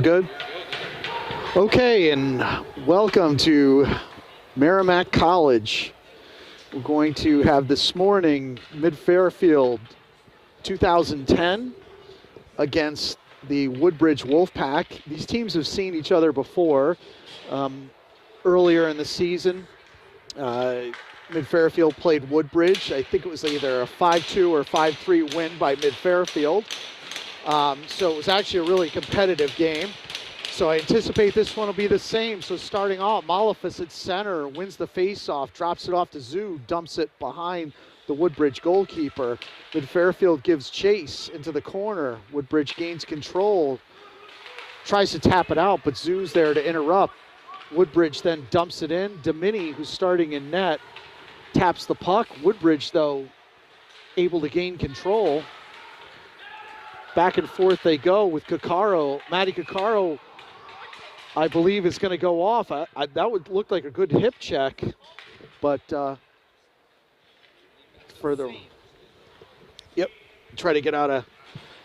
good? Okay, and welcome to Merrimack College. We're going to have this morning Mid-Fairfield 2010 against the Woodbridge Wolfpack. These teams have seen each other before. Earlier in the season, Mid-Fairfield played Woodbridge. I think it was either a 5-2 or 5-3 win by Mid-Fairfield. So it was actually a really competitive game. So I anticipate this one will be the same. So starting off, Malefus at center, wins the face-off, drops it off to Zoo, dumps it behind the Woodbridge goalkeeper. Mid-Fairfield gives chase into the corner. Woodbridge gains control, tries to tap it out, but Zoo's there to interrupt. Woodbridge then dumps it in. Domini, who's starting in net, taps the puck. Woodbridge, though, able to gain control. Back and forth they go with Caccaro. Matty Caccaro, I believe, is going to go off. That would look like a good hip check, but further. Yep, try to get out of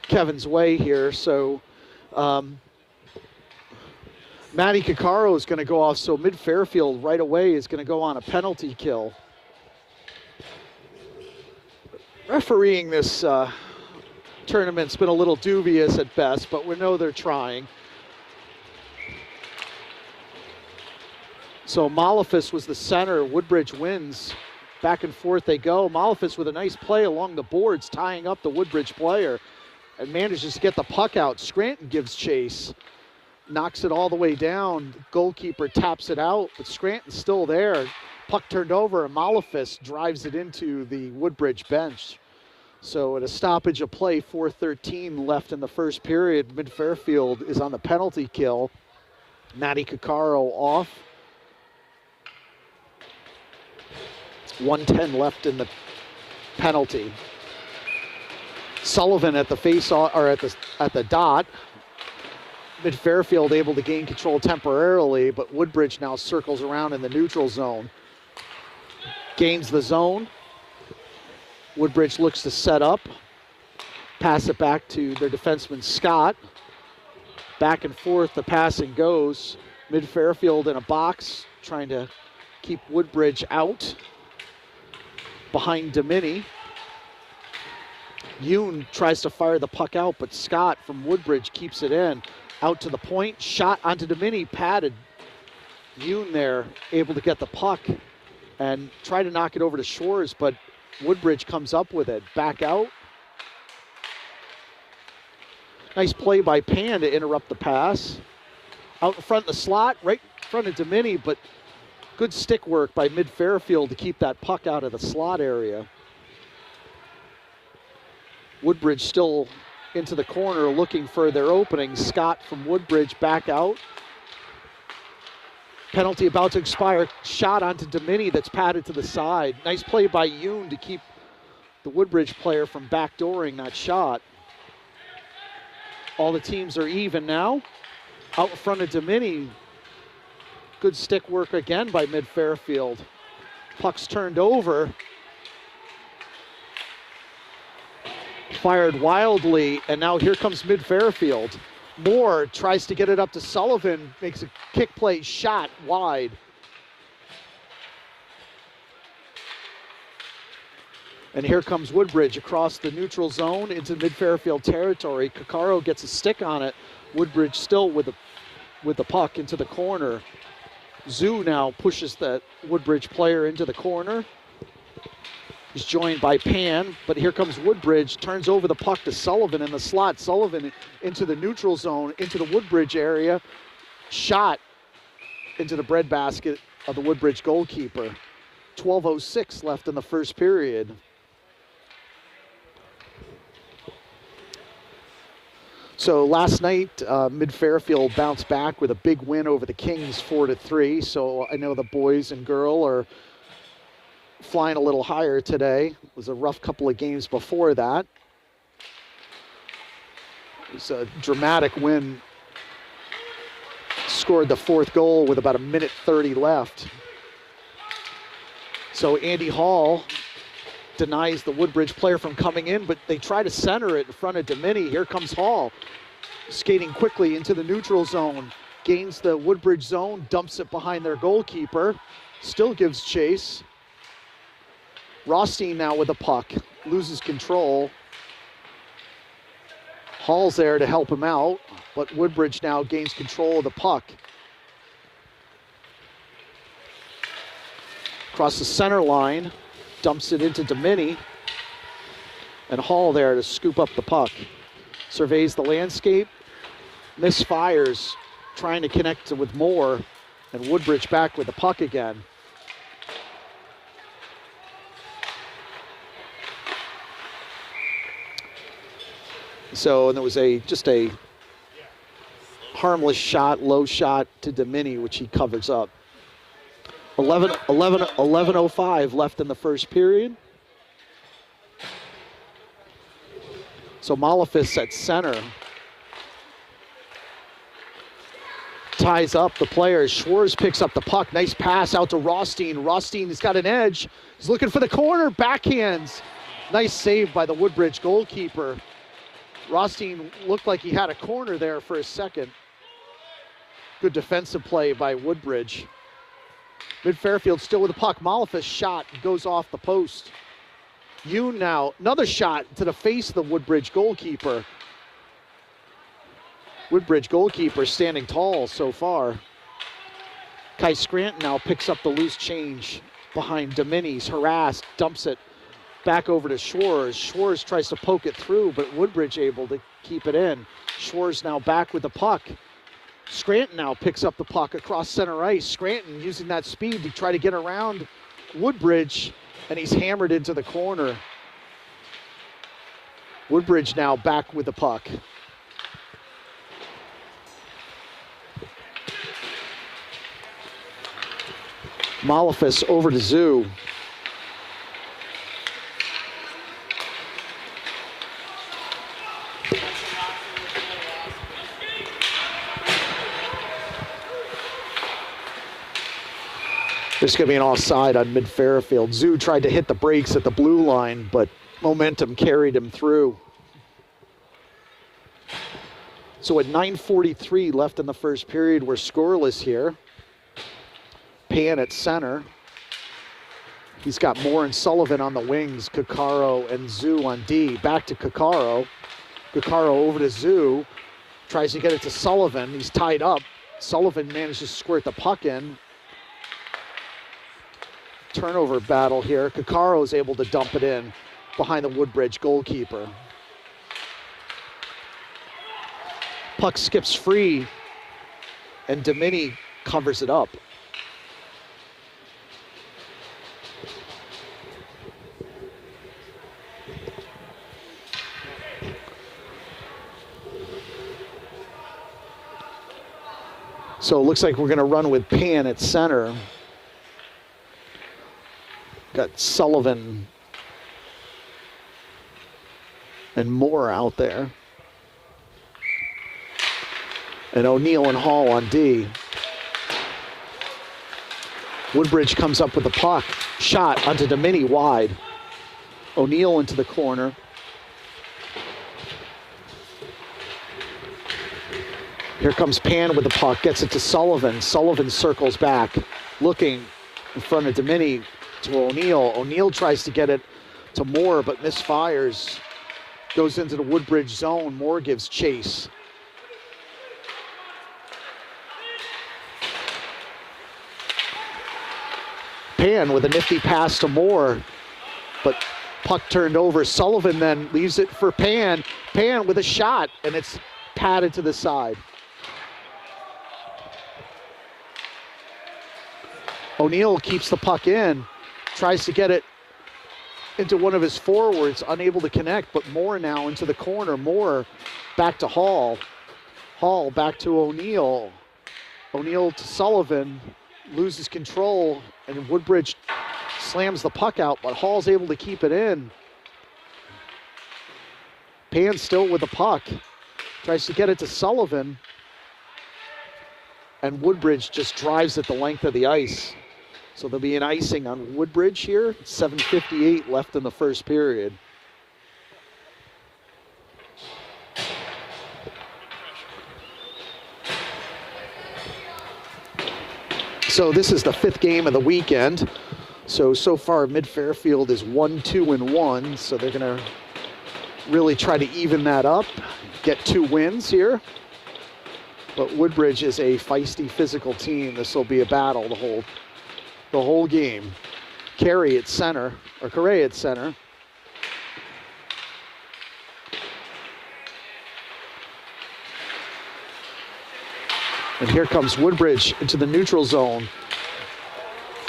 Kevin's way here. So Matty Caccaro is going to go off, so Mid-Fairfield right away is going to go on a penalty kill. Refereeing this tournament's been a little dubious at best, but we know they're trying. So Malefus was the center. Woodbridge wins. Back and forth they go. Malefus with a nice play along the boards, tying up the Woodbridge player, and manages to get the puck out. Scranton gives chase, knocks it all the way down. Goalkeeper taps it out, but Scranton's still there. Puck turned over, and Malefus drives it into the Woodbridge bench. So at a stoppage of play, 4:13 left in the first period. Mid-Fairfield is on the penalty kill. Matty Caccaro off. 1:10 left in the penalty. Sullivan at the face-off, or at the dot. Mid-Fairfield able to gain control temporarily, but Woodbridge now circles around in the neutral zone. Gains the zone. Woodbridge looks to set up. Pass it back to their defenseman, Scott. Back and forth, the passing goes. Mid-Fairfield in a box, trying to keep Woodbridge out. Behind Domini. Yoon tries to fire the puck out, but Scott from Woodbridge keeps it in. Out to the point, shot onto Domini, padded. Yoon there, able to get the puck and try to knock it over to Shores, but Woodbridge comes up with it. Back out. Nice play by Pan to interrupt the pass. Out in front of the slot, right in front of Domini, but good stick work by Mid-Fairfield to keep that puck out of the slot area. Woodbridge still into the corner looking for their opening. Scott from Woodbridge back out. Penalty about to expire. Shot onto Domini that's padded to the side. Nice play by Yoon to keep the Woodbridge player from backdooring that shot. All the teams are even now. Out in front of Domini. Good stick work again by Mid-Fairfield. Puck's turned over. Fired wildly, and now here comes Mid-Fairfield. Moore tries to get it up to Sullivan, makes a kick play shot wide. And here comes Woodbridge across the neutral zone into Mid-Fairfield territory. Caccaro gets a stick on it. Woodbridge still with the puck into the corner. Zoo now pushes the Woodbridge player into the corner. He's joined by Pan, but here comes Woodbridge, turns over the puck to Sullivan in the slot. Sullivan into the neutral zone, into the Woodbridge area. Shot into the breadbasket of the Woodbridge goalkeeper. 12:06 left in the first period. So last night, Mid-Fairfield bounced back with a big win over the Kings, 4-3. So I know the boys and girl are flying a little higher today. It was a rough couple of games before that. It was a dramatic win. Scored the fourth goal with about 1:30 left. So Andy Hall denies the Woodbridge player from coming in, but they try to center it in front of Domini. Here comes Hall. skating quickly into the neutral zone, gains the Woodbridge zone, dumps it behind their goalkeeper, still gives chase. Rothstein now with the puck, loses control. Hall's there to help him out, but Woodbridge now gains control of the puck. Across the center line, dumps it into Domini, and Hall there to scoop up the puck. Surveys the landscape, misfires, trying to connect with Moore, and Woodbridge back with the puck again. So, and there was just a harmless shot, low shot to Domini, which he covers up. 11:05 left in the first period. So Malefis at center. Ties up the players. Schwartz picks up the puck. Nice pass out to Rothstein. Rothstein has got an edge. He's looking for the corner. Backhands. Nice save by the Woodbridge goalkeeper. Rothstein looked like he had a corner there for a second. Good defensive play by Woodbridge. Mid-Fairfield still with the puck. Malefis shot goes off the post. Yoon now, another shot to the face of the Woodbridge goalkeeper. Woodbridge goalkeeper standing tall so far. Kai Scranton now picks up the loose change behind Domini's, harassed, dumps it back over to Schwartz. Schwartz tries to poke it through, but Woodbridge able to keep it in. Schwartz now back with the puck. Scranton now picks up the puck across center ice. Scranton using that speed to try to get around Woodbridge, and he's hammered into the corner. Woodbridge now back with the puck. Malefis over to Zoo. There's going to be an offside on Mid-Fairfield. Zoo tried to hit the brakes at the blue line, but momentum carried him through. So at 9:43 left in the first period, we're scoreless here. Pan at center. He's got Moore and Sullivan on the wings, Kakaro and Zoo on D. Back to Kakaro. Kakaro over to Zoo. Tries to get it to Sullivan. He's tied up. Sullivan manages to squirt the puck in. Turnover battle here. Kakaro is able to dump it in behind the Woodbridge goalkeeper. Puck skips free, and Domini covers it up. So it looks like we're going to run with Pan at center. Got Sullivan and Moore out there. And O'Neill and Hall on D. Woodbridge comes up with the puck. Shot onto Domini wide. O'Neill into the corner. Here comes Pan with the puck. Gets it to Sullivan. Sullivan circles back. Looking in front of Domini to O'Neill. O'Neill tries to get it to Moore, but misfires. Goes into the Woodbridge zone. Moore gives chase. Pan with a nifty pass to Moore, but puck turned over. Sullivan then leaves it for Pan. Pan with a shot, and it's padded to the side. O'Neill keeps the puck in, tries to get it into one of his forwards, unable to connect, but Moore now into the corner. Moore back to Hall. Hall back to O'Neill. O'Neill to Sullivan, loses control, and Woodbridge slams the puck out, but Hall's able to keep it in. Pan still with the puck, tries to get it to Sullivan, and Woodbridge just drives it the length of the ice. So there'll be an icing on Woodbridge here. 7:58 left in the first period. So this is the 5th game of the weekend. So far Mid-Fairfield is 1-2-1, so they're gonna really try to even that up, get 2 wins here. But Woodbridge is a feisty, physical team. This will be a battle the whole game. Correa at center. And here comes Woodbridge into the neutral zone.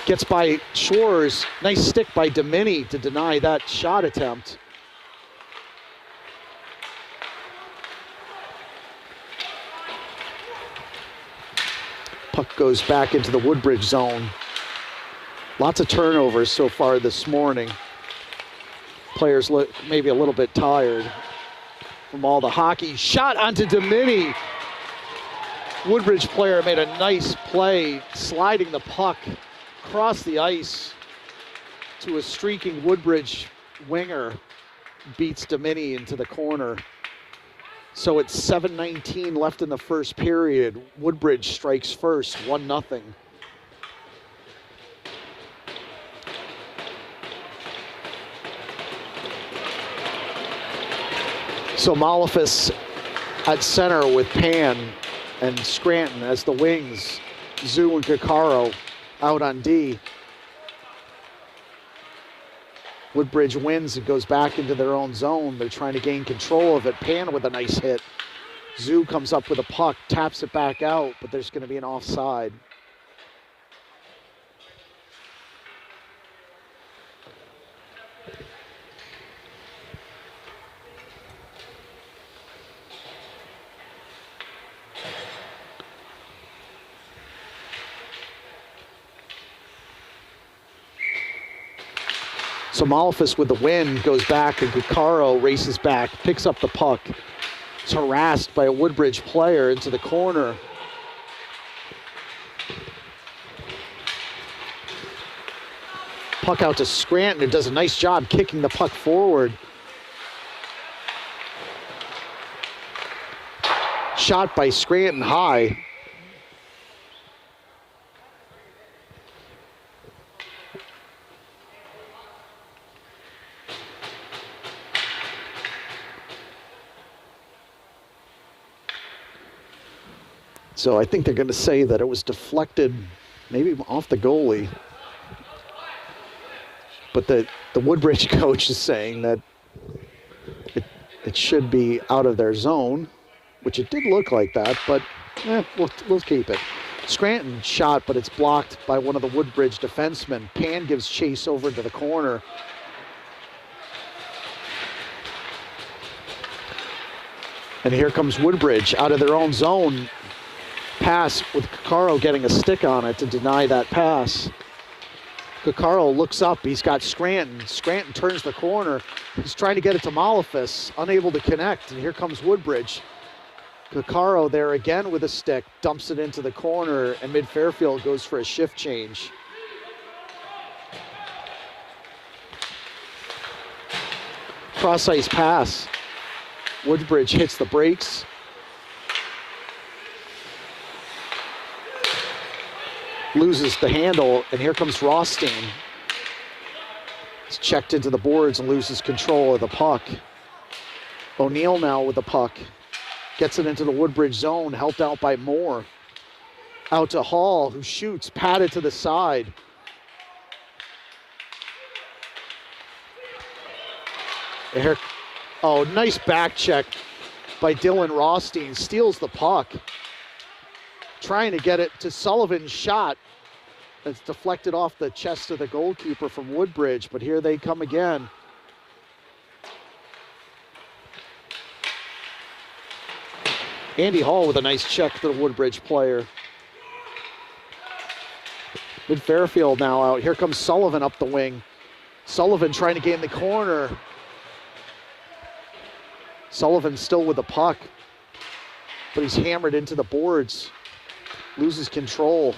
Gets by Shores. Nice stick by Domini to deny that shot attempt. Puck goes back into the Woodbridge zone. Lots of turnovers so far this morning. Players look maybe a little bit tired from all the hockey. Shot onto Domini. Woodbridge player made a nice play, sliding the puck across the ice to a streaking Woodbridge winger. Beats Domini into the corner. So it's 7:19 left in the first period. Woodbridge strikes first, 1-0. So Malefus at center with Pan and Scranton as the wings. Zoo and Caccaro out on D. Woodbridge wins and goes back into their own zone. They're trying to gain control of it. Pan with a nice hit. Zoo comes up with a puck, taps it back out, but there's going to be an offside. So Malefus with the win goes back, and Caccaro races back, picks up the puck. It's harassed by a Woodbridge player into the corner. Puck out to Scranton, who does a nice job kicking the puck forward. Shot by Scranton high. So I think they're going to say that it was deflected, maybe off the goalie. But the Woodbridge coach is saying that it should be out of their zone, which it did look like that, but we'll keep it. Scranton shot, but it's blocked by one of the Woodbridge defensemen. Pan gives chase over to the corner. And here comes Woodbridge out of their own zone. Pass with Caccaro getting a stick on it to deny that pass. Caccaro looks up, he's got Scranton. Scranton turns the corner. He's trying to get it to Malefus, unable to connect, and here comes Woodbridge. Caccaro there again with a stick, dumps it into the corner, and Mid-Fairfield goes for a shift change. Cross-ice pass. Woodbridge hits the brakes. Loses the handle, and here comes Rothstein. He's checked into the boards and loses control of the puck. O'Neill now with the puck. Gets it into the Woodbridge zone, helped out by Moore. Out to Hall, who shoots, padded to the side. And here, nice back check by Dylan Rothstein. Steals the puck. Trying to get it to Sullivan's shot. It's deflected off the chest of the goalkeeper from Woodbridge, but here they come again. Andy Hall with a nice check to the Woodbridge player. Mid-Fairfield now out. Here comes Sullivan up the wing. Sullivan trying to gain the corner. Sullivan still with the puck, but he's hammered into the boards. Loses control.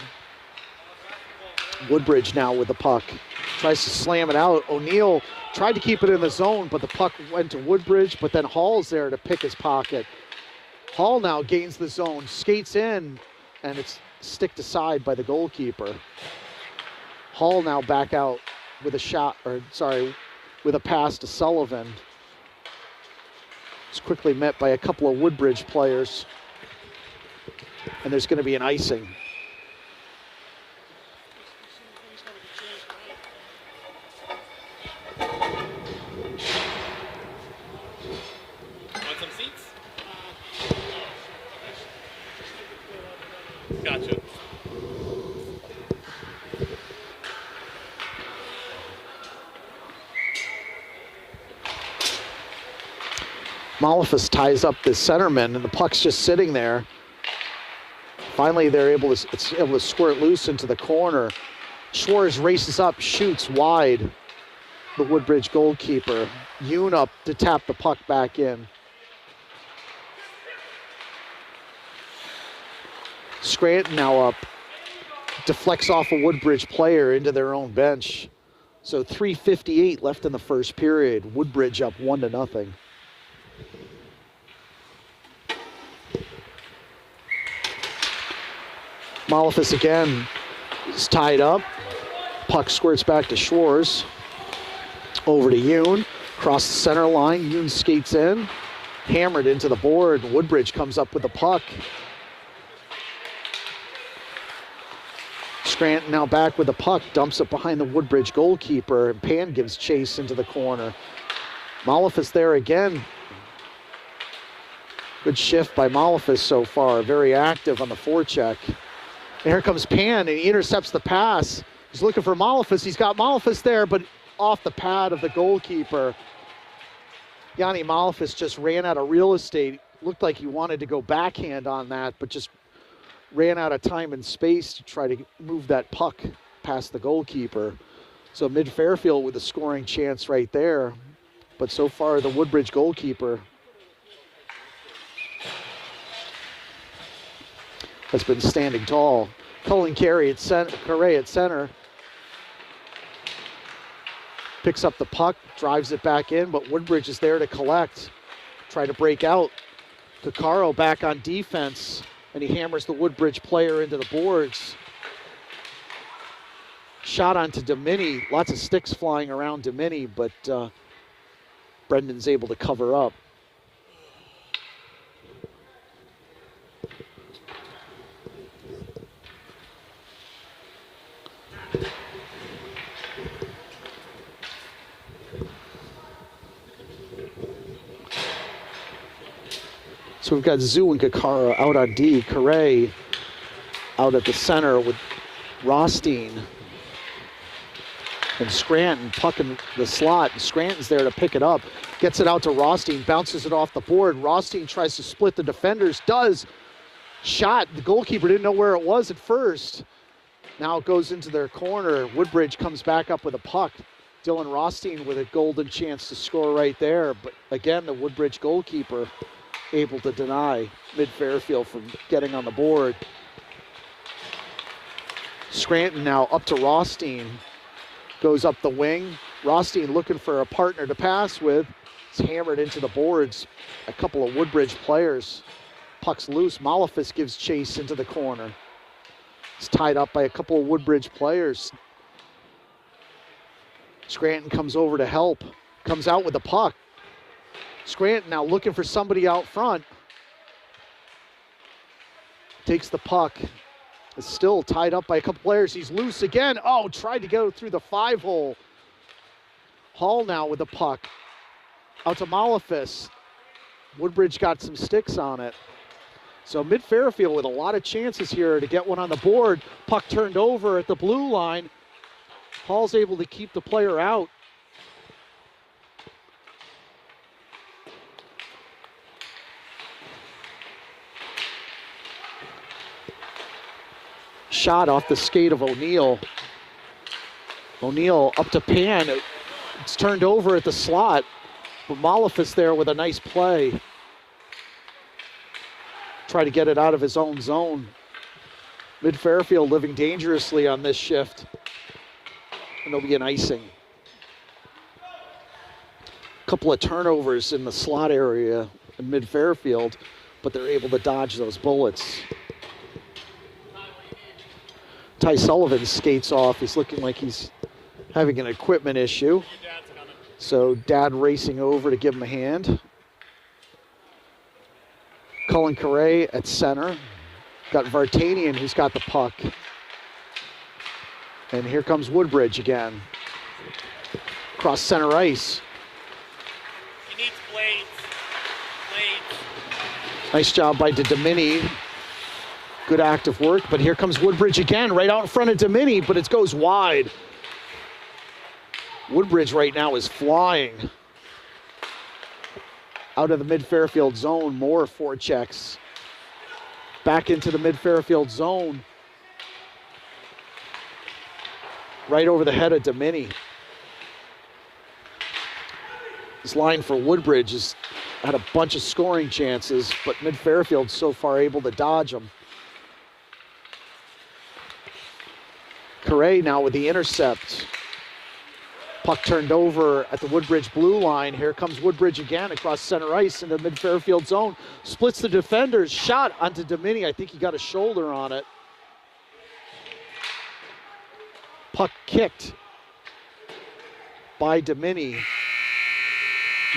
Woodbridge now with the puck. Tries to slam it out. O'Neill tried to keep it in the zone, but the puck went to Woodbridge, but then Hall's there to pick his pocket. Hall now gains the zone, skates in, and it's sticked aside by the goalkeeper. Hall now back out with a shot, with a pass to Sullivan. It's quickly met by a couple of Woodbridge players. And there's going to be an icing. Want some seats? Gotcha. Malefus ties up the centerman, and the puck's just sitting there. Finally, they're able to squirt loose into the corner. Schwartz races up, shoots wide. The Woodbridge goalkeeper. Yoon up to tap the puck back in. Scranton now up. Deflects off a Woodbridge player into their own bench. So 3:58 left in the first period. Woodbridge up 1-0. Malefus again is tied up. Puck squirts back to Schwartz. Over to Yoon. Across the center line. Yoon skates in. Hammered into the board. Woodbridge comes up with the puck. Scranton now back with the puck. Dumps it behind the Woodbridge goalkeeper. And Pan gives chase into the corner. Malefus there again. Good shift by Malefus so far. Very active on the forecheck. And here comes Pan, and he intercepts the pass. He's looking for Malefus. He's got Malefus there, but off the pad of the goalkeeper. Yanni Malefus just ran out of real estate. Looked like he wanted to go backhand on that, but just ran out of time and space to try to move that puck past the goalkeeper. So Mid-Fairfield with a scoring chance right there. But so far, the Woodbridge goalkeeper has been standing tall. Cullen Carey at center. Picks up the puck, drives it back in, but Woodbridge is there to collect. Try to break out. Caccaro back on defense, and he hammers the Woodbridge player into the boards. Shot onto Domini. Lots of sticks flying around Domini, but Brendan's able to cover up. So we've got Zhu and Caccaro out on D. Carre out at the center with Rothstein and Scranton. Puck in the slot. And Scranton's there to pick it up. Gets it out to Rothstein. Bounces it off the board. Rothstein tries to split the defenders. Does. Shot. The goalkeeper didn't know where it was at first. Now it goes into their corner. Woodbridge comes back up with a puck. Dylan Rothstein with a golden chance to score right there. But again, the Woodbridge goalkeeper able to deny Mid-Fairfield from getting on the board. Scranton now up to Rothstein. Goes up the wing. Rothstein looking for a partner to pass with. It's hammered into the boards. A couple of Woodbridge players. Puck's loose. Malefus gives chase into the corner. It's tied up by a couple of Woodbridge players. Scranton comes over to help. Comes out with the puck. Scranton now looking for somebody out front. Takes the puck. It's still tied up by a couple players. He's loose again. Oh, tried to go through the 5-hole. Hall now with the puck. Out to Malefus. Woodbridge got some sticks on it. So Mid-Fairfield with a lot of chances here to get one on the board. Puck turned over at the blue line. Hall's able to keep the player out. Shot off the skate of O'Neill. O'Neill up to Pan. It's turned over at the slot. But Malefus there with a nice play. Try to get it out of his own zone. Mid-Fairfield living dangerously on this shift. And there'll be an icing. A couple of turnovers in the slot area in Mid-Fairfield, but they're able to dodge those bullets. Ty Sullivan skates off. He's looking like he's having an equipment issue. So Dad racing over to give him a hand. Cullen Correa at center. Got Vartanian who's got the puck. And here comes Woodbridge again. Across center ice. He needs blades. Nice job by Domini. Good active work, but here comes Woodbridge again, right out in front of Domini, but it goes wide. Woodbridge right now is flying. Out of the mid-Fairfield zone, more forechecks. Back into the mid-Fairfield zone. Right over the head of Domini. This line for Woodbridge has had a bunch of scoring chances, but mid-Fairfield's so far able to dodge them. Correa now with the intercept. Puck turned over at the Woodbridge blue line. Here comes Woodbridge again across center ice into the mid-Fairfield zone. Splits the defenders, shot onto Domini. I think he got a shoulder on it. Puck kicked by Domini.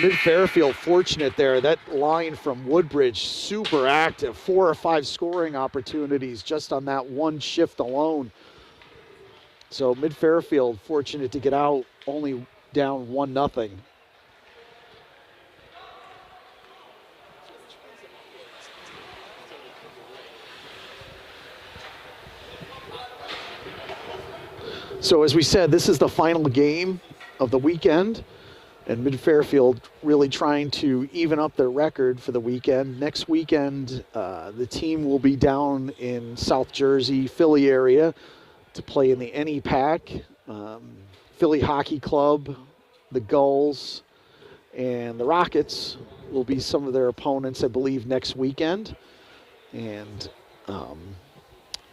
Mid-Fairfield fortunate there. That line from Woodbridge, super active. 4 or 5 scoring opportunities just on that one shift alone. So mid-Fairfield fortunate to get out, only down 1-0. So as we said, this is the final game of the weekend. And mid-Fairfield really trying to even up their record for the weekend. Next weekend, the team will be down in South Jersey, Philly area to play in the NEPAC. Philly Hockey Club, the Gulls, and the Rockets will be some of their opponents, I believe, next weekend. And I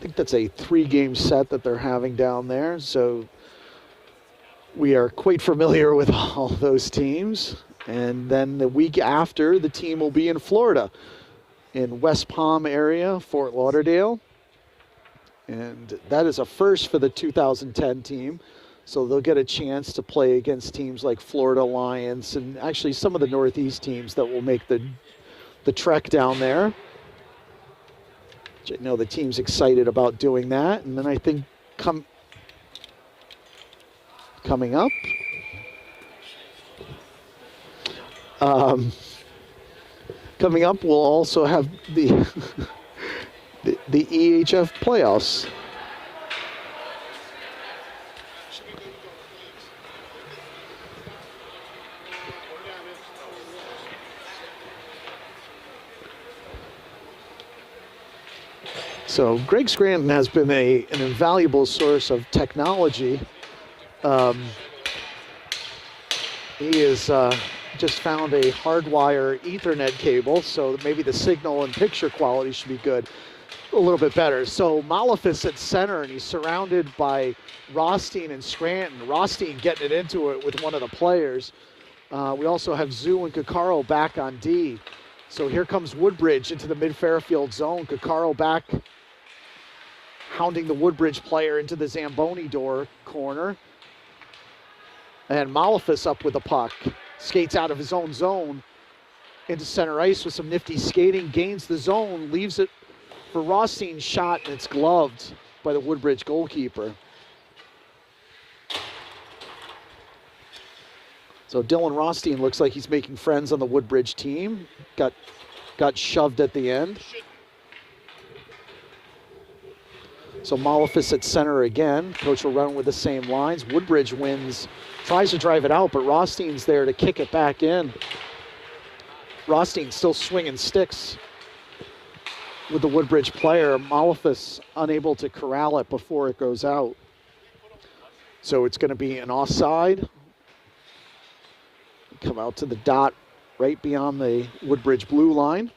think that's a 3-game set that they're having down there. So we are quite familiar with all those teams. And then the week after, the team will be in Florida, in West Palm area, Fort Lauderdale. And that is a first for the 2010 team. So they'll get a chance to play against teams like Florida Lions and actually some of the Northeast teams that will make the trek down there. Which I know the team's excited about doing that. And then I think coming up, we'll also have the the EHF playoffs. So Greg Scranton has been an invaluable source of technology. He has just found a hardwire Ethernet cable, so maybe the signal and picture quality should be good, a little bit better. So Malefis at center, and he's surrounded by Rothstein and Scranton. Rothstein getting it into it with one of the players. We also have Zoo and Kakaro back on D. So here comes Woodbridge into the mid-Fairfield zone. Kakaro back, hounding the Woodbridge player into the Zamboni door corner. And Malefis up with the puck. Skates out of his own zone into center ice with some nifty skating. Gains the zone, leaves it for Rothstein's shot, and it's gloved by the Woodbridge goalkeeper. So Dylan Rothstein looks like he's making friends on the Woodbridge team. Got shoved at the end. So Malefis at center again. Coach will run with the same lines. Woodbridge wins, tries to drive it out, but Rothstein's there to kick it back in. Rothstein still swinging sticks with the Woodbridge player. Malefis unable to corral it before it goes out. So it's going to be an offside. Come out to the dot right beyond the Woodbridge blue line.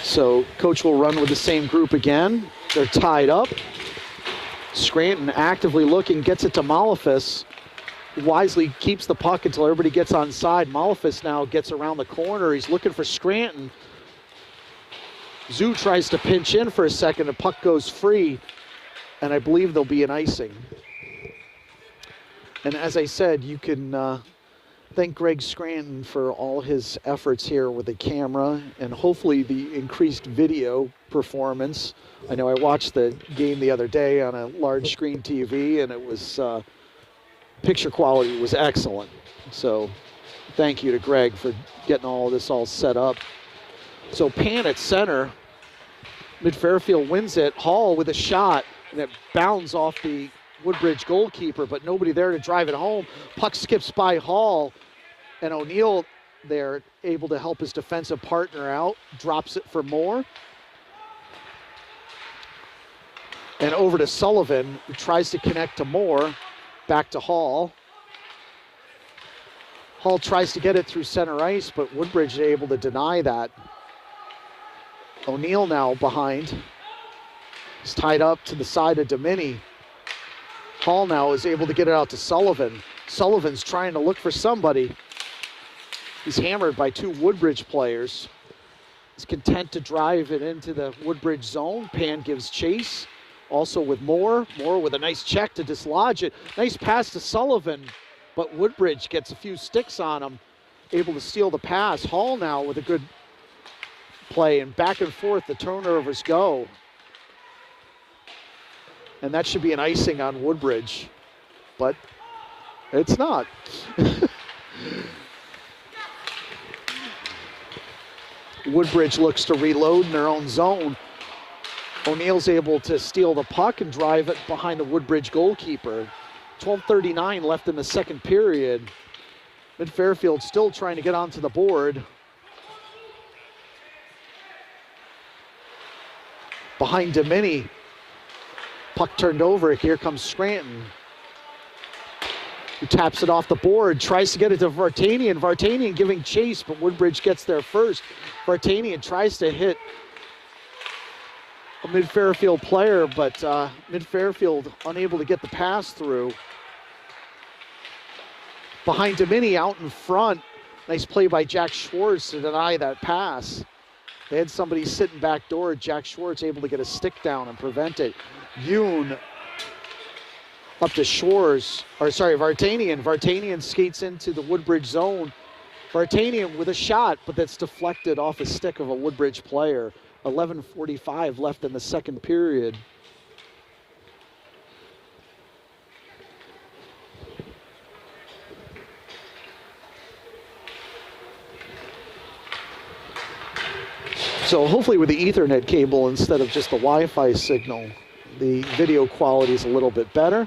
So coach will run with the same group again. They're tied up. Scranton actively looking, gets it to Malefis. wisely keeps the puck until everybody gets on side. Malefus now gets around the corner. He's looking for Scranton. Zoo tries to pinch in for a second. The puck goes free, and I believe there'll be an icing. And as I said, you can thank Greg Scranton for all his efforts here with the camera and hopefully the increased video performance. I know I watched the game the other day on a large screen TV, and it was picture quality was excellent. So thank you to Greg for getting all of this all set up. So Pan at center. Mid Fairfield wins it. Hall with a shot, and it bounds off the Woodbridge goalkeeper, but nobody there to drive it home. Puck skips by Hall, and O'Neill there able to help his defensive partner out, drops it for Moore. And over to Sullivan, who tries to connect to Moore, back to Hall. Hall tries to get it through center ice, but Woodbridge is able to deny that. O'Neill now behind. He's tied up to the side of Domini. Hall now is able to get it out to Sullivan. Sullivan's trying to look for somebody. He's hammered by two Woodbridge players. He's content to drive it into the Woodbridge zone. Pan gives chase. Also with Moore. Moore with a nice check to dislodge it. Nice pass to Sullivan, but Woodbridge gets a few sticks on him. Able to steal the pass. Hall now with a good play, and back and forth the turnovers go. And that should be an icing on Woodbridge, but it's not. Woodbridge looks to reload in their own zone. O'Neill's able to steal the puck and drive it behind the Woodbridge goalkeeper. 12:39 left in the second period. Mid Fairfield still trying to get onto the board. Behind Domini. Puck turned over. Here comes Scranton, who taps it off the board, tries to get it to Vartanian. Vartanian giving chase, but Woodbridge gets there first. Vartanian tries to hit a Mid Fairfield player, but Mid Fairfield unable to get the pass through. Behind Domini out in front. Nice play by Jack Schwartz to deny that pass. They had somebody sitting back door. Jack Schwartz able to get a stick down and prevent it. Yoon up to Shores, or sorry, Vartanian. Vartanian skates into the Woodbridge zone. Vartanian with a shot, but that's deflected off a stick of a Woodbridge player. 11:45 left in the second period. So hopefully with the Ethernet cable instead of just the Wi-Fi signal, the video quality is a little bit better.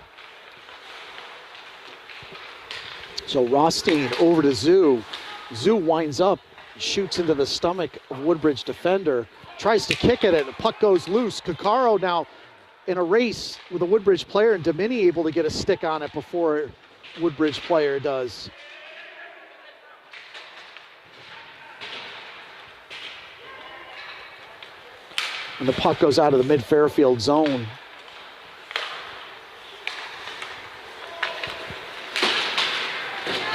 So Rothstein over to Zoo. Zoo winds up, shoots into the stomach of Woodbridge defender, tries to kick at it, the puck goes loose. Kakaro now in a race with a Woodbridge player, and Domini able to get a stick on it before Woodbridge player does. And the puck goes out of the Mid Fairfield zone.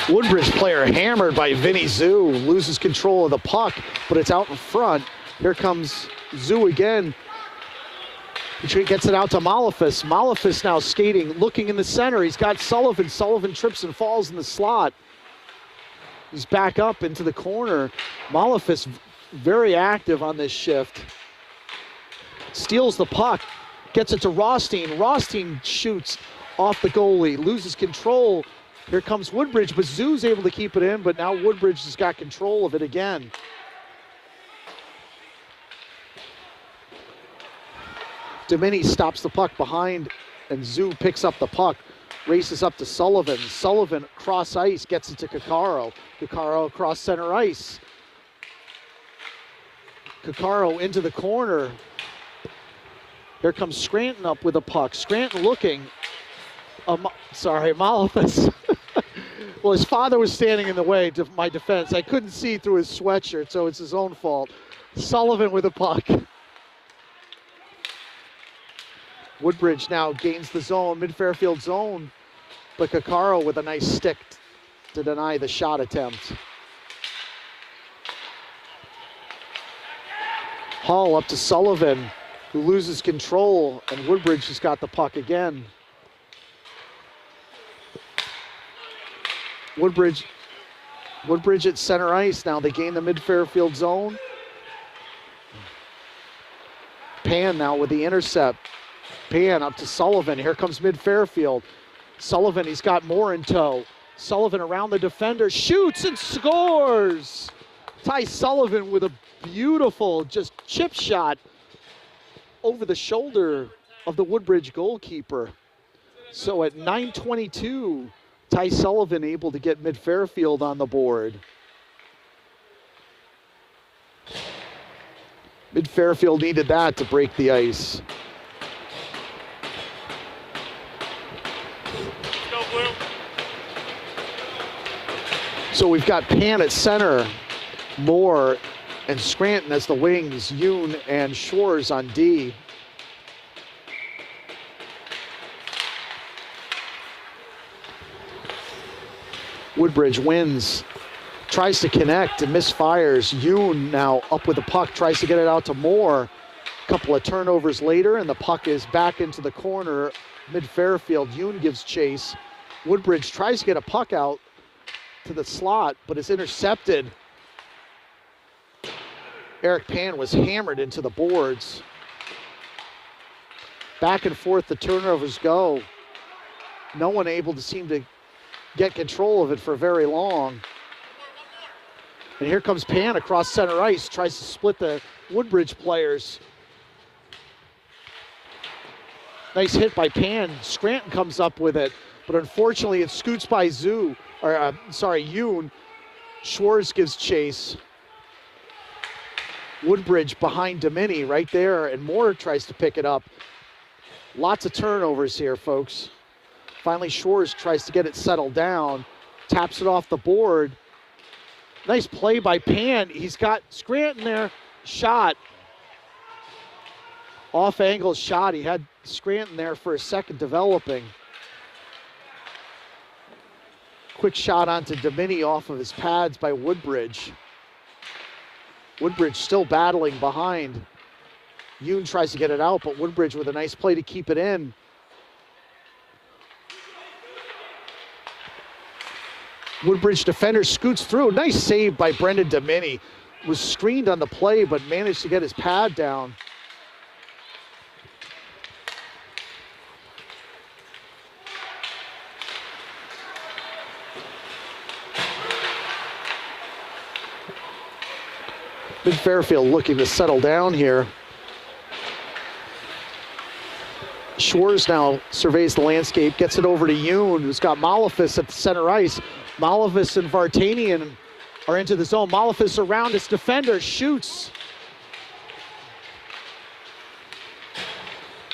Woodbridge player hammered by Vinny Zoo, loses control of the puck, but it's out in front. Here comes Zoo again. He gets it out to Malefus. Malefus now skating, looking in the center. He's got Sullivan. Sullivan trips and falls in the slot. He's back up into the corner. Malefus very active on this shift. Steals the puck, gets it to Rothstein. Rothstein shoots off the goalie, loses control. Here comes Woodbridge, but Zoo's able to keep it in, but now Woodbridge has got control of it again. Domini stops the puck behind, and Zoo picks up the puck, races up to Sullivan. Sullivan cross ice, gets it to Kakaro. Kakaro across center ice. Kakaro into the corner. Here comes Scranton up with a puck. Scranton looking. Malefus. Well, his father was standing in the way to my defense. I couldn't see through his sweatshirt, so it's his own fault. Sullivan with a puck. Woodbridge now gains the zone, Mid Fairfield zone. but Kakaro with a nice stick to deny the shot attempt. Hall up to Sullivan, who loses control, and Woodbridge has got the puck again. Woodbridge at center ice now. They gain the mid-Fairfield zone. Pan now with the intercept. Pan up to Sullivan. Here comes mid-Fairfield. Sullivan, he's got more in tow. Sullivan around the defender, shoots and scores! Ty Sullivan with a beautiful just chip shot over the shoulder of the Woodbridge goalkeeper. So at 9:22, Ty Sullivan able to get mid-Fairfield on the board. Mid-Fairfield needed that to break the ice. Go, Blue. So we've got Pan at center, Moore and Scranton as the wings, Yoon and Schwarz on D. Woodbridge wins, tries to connect and misfires. Yoon now up with the puck, tries to get it out to Moore. A couple of turnovers later, and the puck is back into the corner, mid-Fairfield. Yoon gives chase. Woodbridge tries to get a puck out to the slot, but is intercepted. Eric Pan was hammered into the boards. Back and forth the turnovers go. No one able to seem to get control of it for very long. And here comes Pan across center ice, tries to split the Woodbridge players. Nice hit by Pan. Scranton comes up with it, but unfortunately it scoots by Yoon. Schwarz gives chase. Woodbridge behind Domini right there, and Moore tries to pick it up. Lots of turnovers here, folks. Finally, Schwarz tries to get it settled down, taps it off the board. Nice play by Pan. He's got Scranton there. Shot. Off angle shot. He had Scranton there for a second developing. Quick shot onto Domini off of his pads by Woodbridge. Woodbridge still battling behind. Yoon tries to get it out, but Woodbridge with a nice play to keep it in. Woodbridge defender scoots through. Nice save by Brendan Domini. Was screened on the play, but managed to get his pad down. Mid-Fairfield looking to settle down here. Schwarz now surveys the landscape, gets it over to Yoon, who's got Malefis at the center ice. Malefis and Vartanian are into the zone. Malefis around his defender, shoots.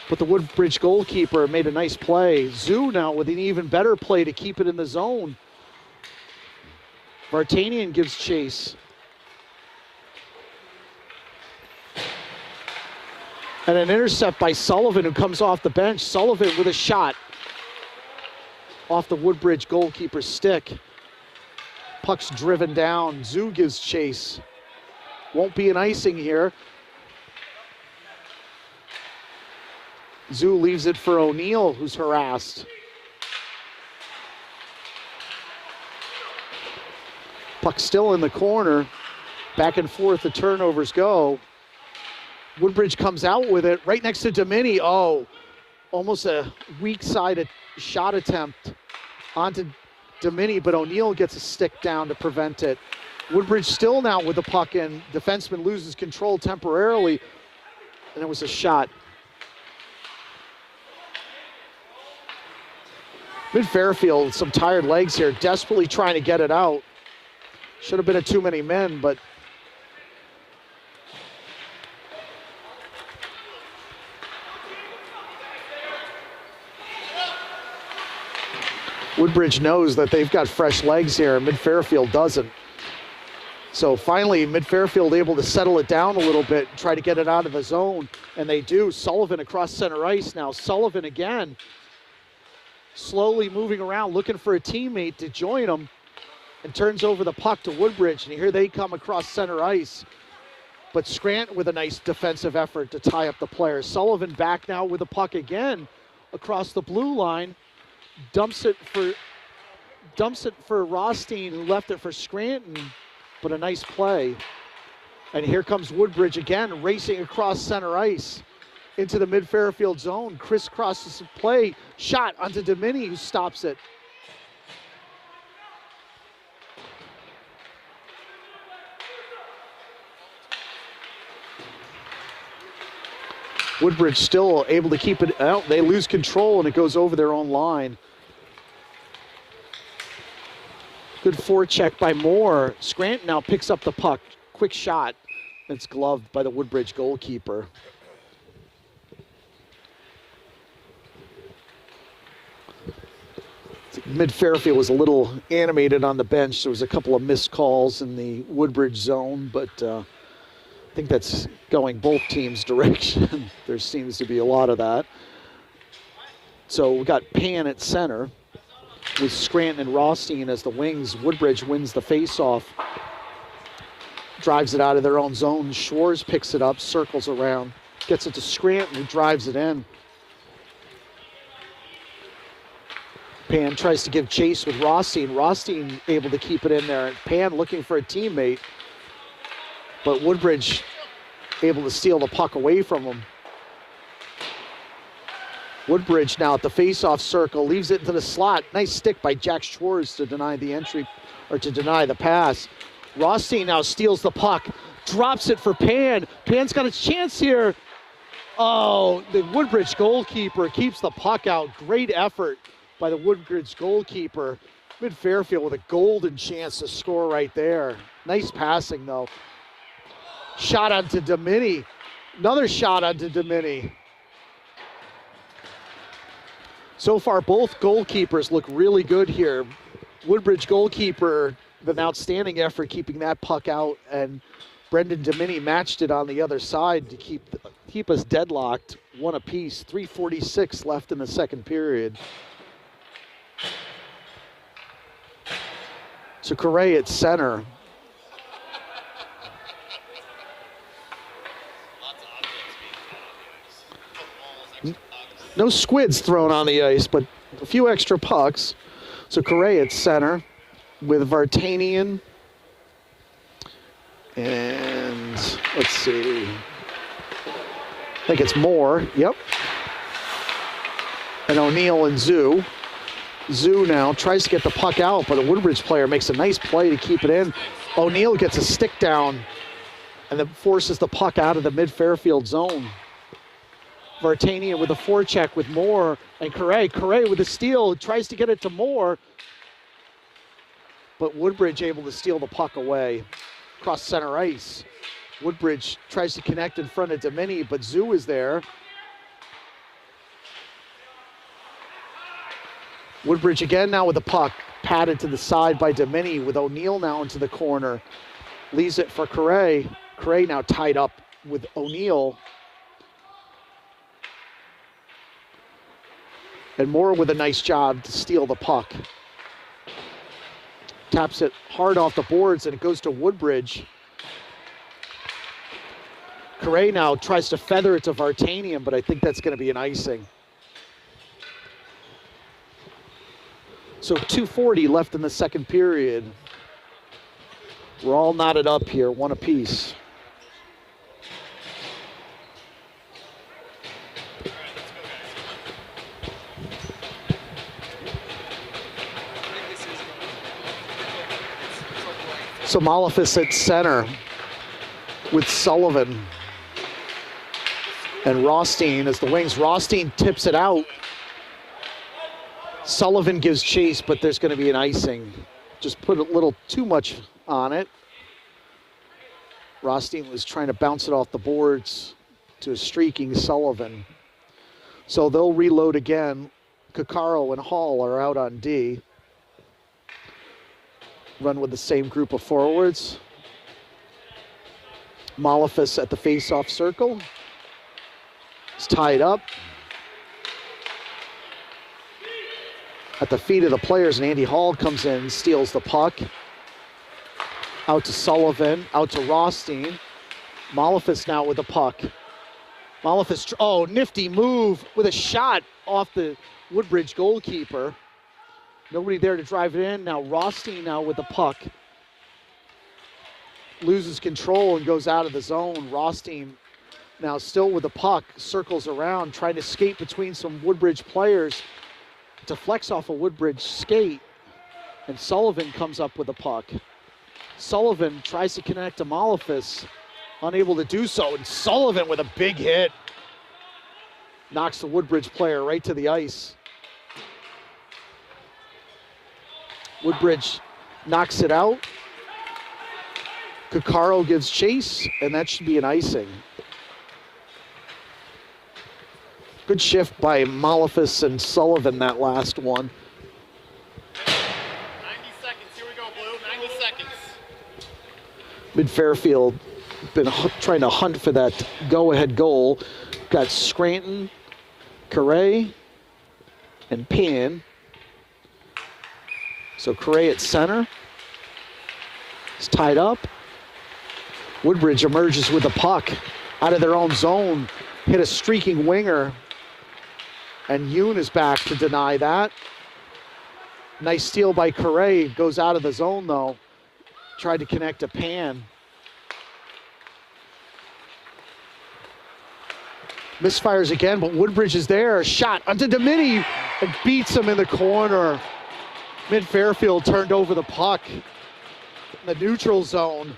But the Woodbridge goalkeeper made a nice play. Zoo now with an even better play to keep it in the zone. Vartanian gives chase. And an intercept by Sullivan, who comes off the bench. Sullivan with a shot off the Woodbridge goalkeeper's stick. Puck's driven down. Zoo gives chase. Won't be an icing here. Zoo leaves it for O'Neill, who's harassed. Puck still in the corner. Back and forth the turnovers go. Woodbridge comes out with it right next to Domini. Oh, almost a weak-sided shot attempt onto Domini, but O'Neill gets a stick down to prevent it. Woodbridge still now with the puck in. Defenseman loses control temporarily, and it was a shot. Mid-Fairfield, some tired legs here, desperately trying to get it out. Should have been a too many men, but Woodbridge knows that they've got fresh legs here, and Mid-Fairfield doesn't. So finally, Mid-Fairfield able to settle it down a little bit, try to get it out of the zone, and they do. Sullivan across center ice now. Sullivan again. slowly moving around, looking for a teammate to join him, and turns over the puck to Woodbridge, and here they come across center ice. But Scranton with a nice defensive effort to tie up the player. Sullivan back now with the puck again across the blue line, dumps it for Rothstein, who left it for Scranton, but a nice play. And here comes Woodbridge again, racing across center ice into the mid-Fairfield zone. Crisscrosses the play, shot onto Domini, who stops it. Woodbridge still able to keep it out. They lose control and it goes over their own line. Good forecheck by Moore. Scranton now picks up the puck. Quick shot. It's gloved by the Woodbridge goalkeeper. Mid-Fairfield was a little animated on the bench. There was a couple of missed calls in the Woodbridge zone, but I think that's going both teams' direction. There seems to be a lot of that. So we got Pan at center with Scranton and Rothstein as the wings. Woodbridge wins the face-off. Drives it out of their own zone. Schwartz picks it up, circles around, gets it to Scranton, who drives it in. Pan tries to give chase with Rothstein. Rothstein able to keep it in there. And Pan looking for a teammate. But Woodbridge able to steal the puck away from him. Woodbridge now at the face-off circle, leaves it into the slot. Nice stick by Jack Schwartz to deny the entry, or to deny the pass. Rothstein now steals the puck, drops it for Pan. Pan's got a chance here. Oh, the Woodbridge goalkeeper keeps the puck out. Great effort by the Woodbridge goalkeeper. Mid-Fairfield with a golden chance to score right there. Nice passing though. Shot onto Domini. Another shot onto Domini. So far, both goalkeepers look really good here. Woodbridge goalkeeper with an outstanding effort keeping that puck out, and Brendan Domini matched it on the other side to keep us deadlocked, one apiece. 3:46 left in the second period. So Correa at center. No squids thrown on the ice, but a few extra pucks. So Correa at center with Vartanian. And let's see. I think it's Moore. Yep. And O'Neill and Zoo. Zoo now tries to get the puck out, but a Woodbridge player makes a nice play to keep it in. O'Neill gets a stick down and then forces the puck out of the mid-Fairfield zone. Vartanian with a forecheck with Moore and Correa. Correa with a steal, tries to get it to Moore, but Woodbridge able to steal the puck away. Across center ice. Woodbridge tries to connect in front of Domini, but Zoo is there. Woodbridge again now with the puck, padded to the side by Domini with O'Neill now into the corner. Leaves it for Correa. Correa now tied up with O'Neill. And Moore with a nice job to steal the puck. Taps it hard off the boards and it goes to Woodbridge. Correa now tries to feather it to Vartanian, but I think that's going to be an icing. So 2:40 left in the second period. We're all knotted up here, one apiece. So Malefis at center with Sullivan and Rothstein as the wings. Rothstein tips it out. Sullivan gives chase, but there's going to be an icing. Just put a little too much on it. Rothstein was trying to bounce it off the boards to a streaking Sullivan. So they'll reload again. Caccaro and Hall are out on D. Run with the same group of forwards. Malefis at the face-off circle. It's tied up. at the feet of the players, and Andy Hall comes in, steals the puck. Out to Sullivan, out to Rothstein. Malefis now with the puck. Malefis, oh, nifty move with a shot off the Woodbridge goalkeeper. Nobody there to drive it in. Now Rothstein now with the puck. Loses control and goes out of the zone. Rothstein now still with the puck, circles around, trying to skate between some Woodbridge players. Deflects off a Woodbridge skate, and Sullivan comes up with the puck. Sullivan tries to connect to Malefis, unable to do so, and Sullivan with a big hit. Knocks the Woodbridge player right to the ice. Woodbridge knocks it out. Cuccaro gives chase, and that should be an icing. Good shift by Malefis and Sullivan, that last one. 90 seconds. Here we go, Blue. 90 seconds. Mid-Fairfield been trying to hunt for that go-ahead goal. Got Scranton, Correa, and Pan. So Correa at center. It's tied up. Woodbridge emerges with the puck out of their own zone. Hit a streaking winger. And Yoon is back to deny that. Nice steal by Correa. Goes out of the zone though. Tried to connect to Pan. Misfires again, but Woodbridge is there. Shot onto Domini and beats him in the corner. Mid-Fairfield turned over the puck in the neutral zone.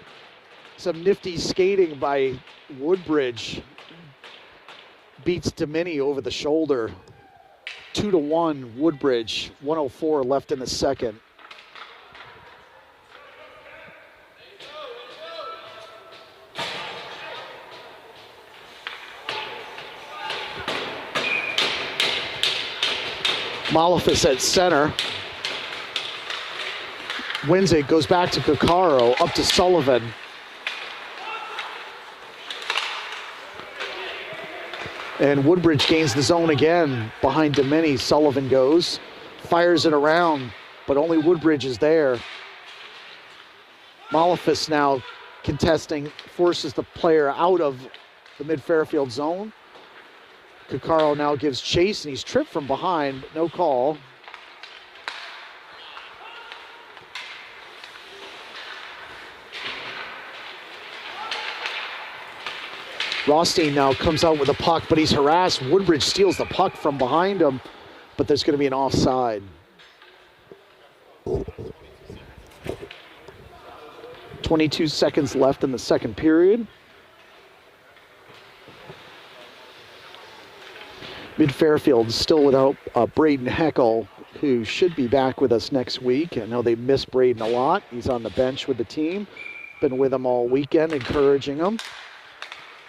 Some nifty skating by Woodbridge. Beats Domini over the shoulder. 2-1 Woodbridge, 1:04 left in the second. Malefis at center. Wins it, goes back to Cuccaro, up to Sullivan. And Woodbridge gains the zone again behind Domini. Sullivan goes, fires it around, but only Woodbridge is there. Malefis now contesting, forces the player out of the mid-Fairfield zone. Cuccaro now gives chase, and he's tripped from behind, no call. Rothstein now comes out with the puck, but he's harassed. Woodbridge steals the puck from behind him, but there's going to be an offside. 22 seconds left in the second period. Mid-Fairfield still without Braden Heckel, who should be back with us next week. I know they miss Braden a lot. He's on the bench with the team. Been with them all weekend, encouraging them.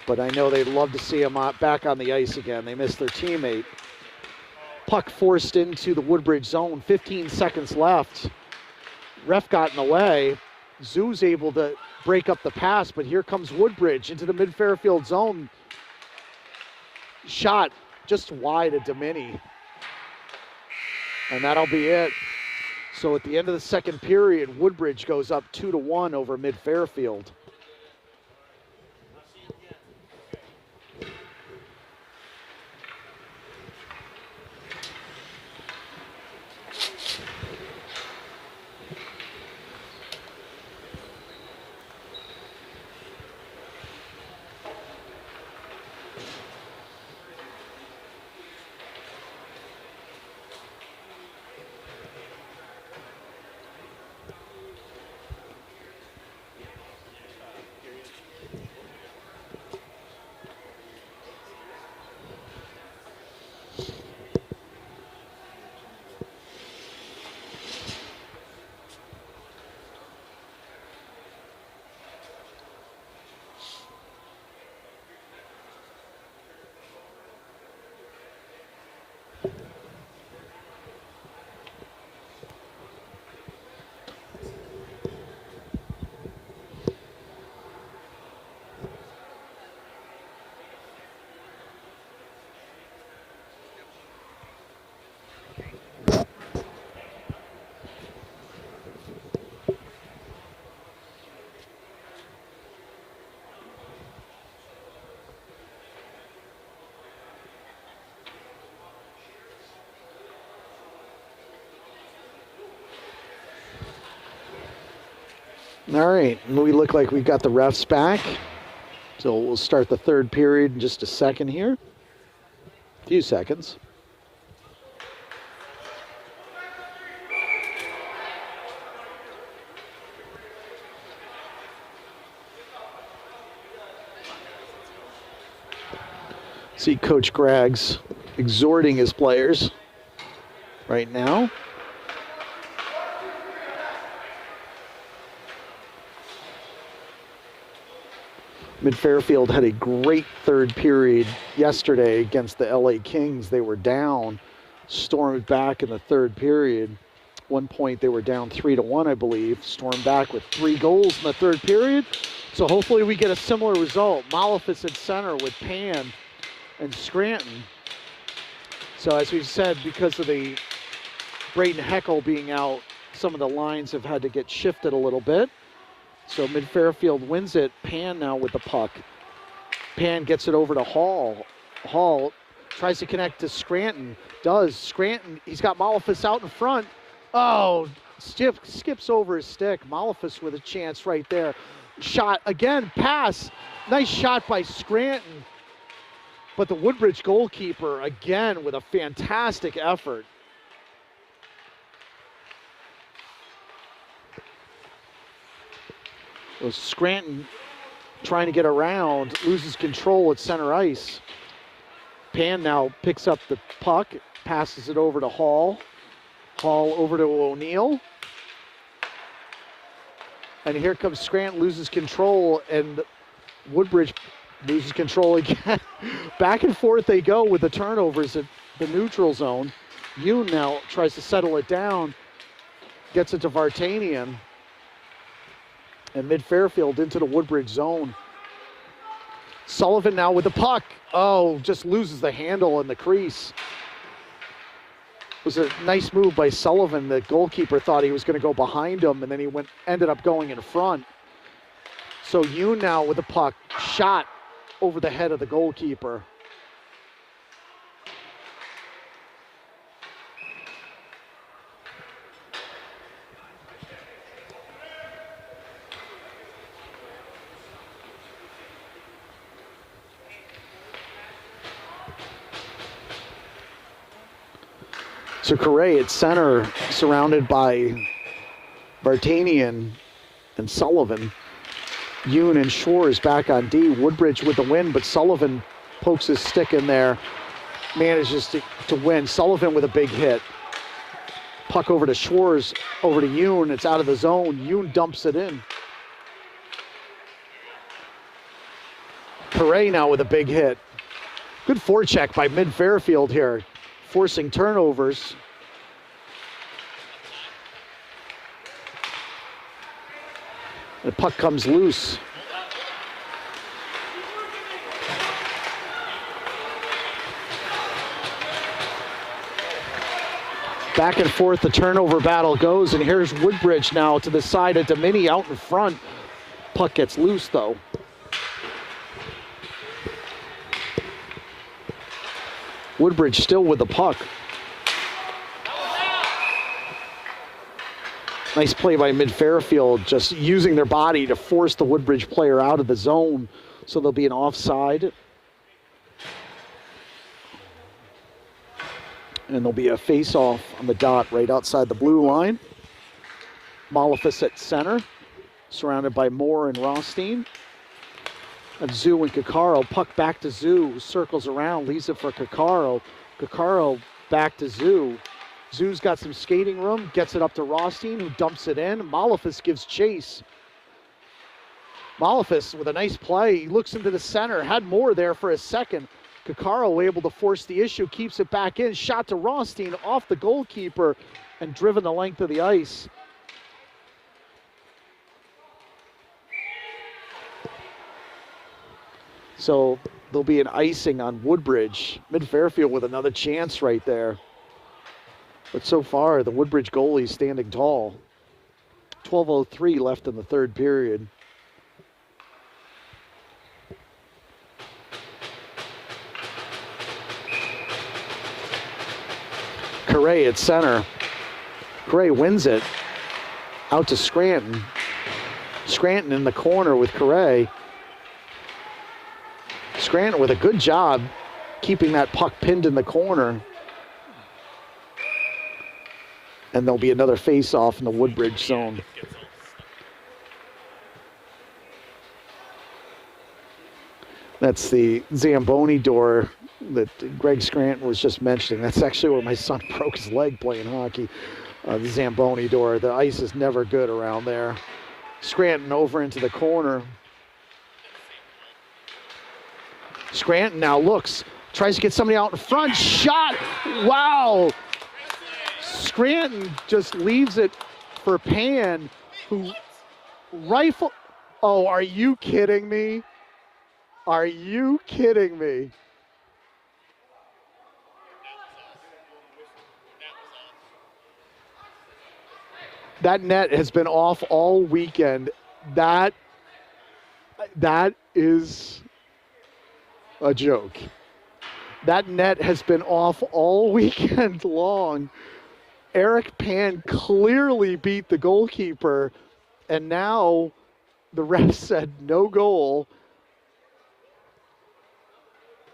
But I know they'd love to see him back on the ice again. They miss their teammate. Puck forced into the Woodbridge zone. 15 seconds left. Ref got in the way. Zoo's able to break up the pass, but here comes Woodbridge into the mid-Fairfield zone. Shot just wide of Domini. And that'll be it. So at the end of the second period, Woodbridge goes up 2-1 over mid-Fairfield. All right, and we look like we got the refs back. So we'll start the third period in just a second here. A few seconds. See Coach Greg's exhorting his players right now. Mid-Fairfield had a great third period yesterday against the LA Kings. They were down, stormed back in the third period. At one point they were down 3-1, I believe. Stormed back with 3 goals in the third period. So hopefully we get a similar result. Malefus at center with Pan and Scranton. So as we've said, because of the Braden Heckel being out, some of the lines have had to get shifted a little bit. So Mid-Fairfield wins it. Pan now with the puck. Pan gets it over to Hall. Hall tries to connect to Scranton. Does. Scranton, he's got Malefus out in front. Oh, skips over his stick. Malefus with a chance right there. Shot again, pass. Nice shot by Scranton. But the Woodbridge goalkeeper, again, with a fantastic effort. So Scranton trying to get around, loses control at center ice. Pan now picks up the puck, passes it over to Hall. Hall over to O'Neill. And here comes Scranton, loses control, and Woodbridge loses control again. Back and forth they go with the turnovers at the neutral zone. Yoon now tries to settle it down, gets it to Vartanian. And Mid-Fairfield into the Woodbridge zone. Sullivan now with the puck. Oh, just loses the handle in the crease. It was a nice move by Sullivan. The goalkeeper thought he was going to go behind him, and then he ended up going in front. So Yoon now with the puck, shot over the head of the goalkeeper. So Correa at center, surrounded by Vartanian and Sullivan. Yoon and Shores back on D. Woodbridge with the win, but Sullivan pokes his stick in there, manages to win. Sullivan with a big hit. Puck over to Shores, over to Yoon. It's out of the zone. Yoon dumps it in. Correa now with a big hit. Good forecheck by Mid-Fairfield here, forcing turnovers. The puck comes loose. Back and forth the turnover battle goes, and here's Woodbridge now to the side of Domini out in front. Puck gets loose though. Woodbridge still with the puck. Nice play by Mid-Fairfield, just using their body to force the Woodbridge player out of the zone, so there'll be an offside. And there'll be a face-off on the dot right outside the blue line. Malefus at center, surrounded by Moore and Rothstein. And Zoo and Kakaro, puck back to Zoo, circles around, leaves it for Kakaro. Kakaro back to Zoo. Zoo's got some skating room, gets it up to Rothstein, who dumps it in. Malefus gives chase. Malefus with a nice play, he looks into the center, had Moore there for a second. Kakaro able to force the issue, keeps it back in, shot to Rothstein off the goalkeeper and driven the length of the ice. So there'll be an icing on Woodbridge. Mid-Fairfield with another chance right there. But so far, the Woodbridge goalie standing tall. 12:03 left in the third period. Correa at center. Correa wins it. Out to Scranton. Scranton in the corner with Correa. Scranton with a good job keeping that puck pinned in the corner. And there'll be another face-off in the Woodbridge zone. That's the Zamboni door that Greg Scranton was just mentioning. That's actually where my son broke his leg playing hockey. The Zamboni door. The ice is never good around there. Scranton over into the corner. Scranton now looks, tries to get somebody out in front. Shot! Wow! Scranton just leaves it for Pan, who rifle. Oh, are you kidding me? Are you kidding me? That net has been off all weekend. That is a joke. That net has been off all weekend long. Eric Pan clearly beat the goalkeeper, and now the ref said no goal.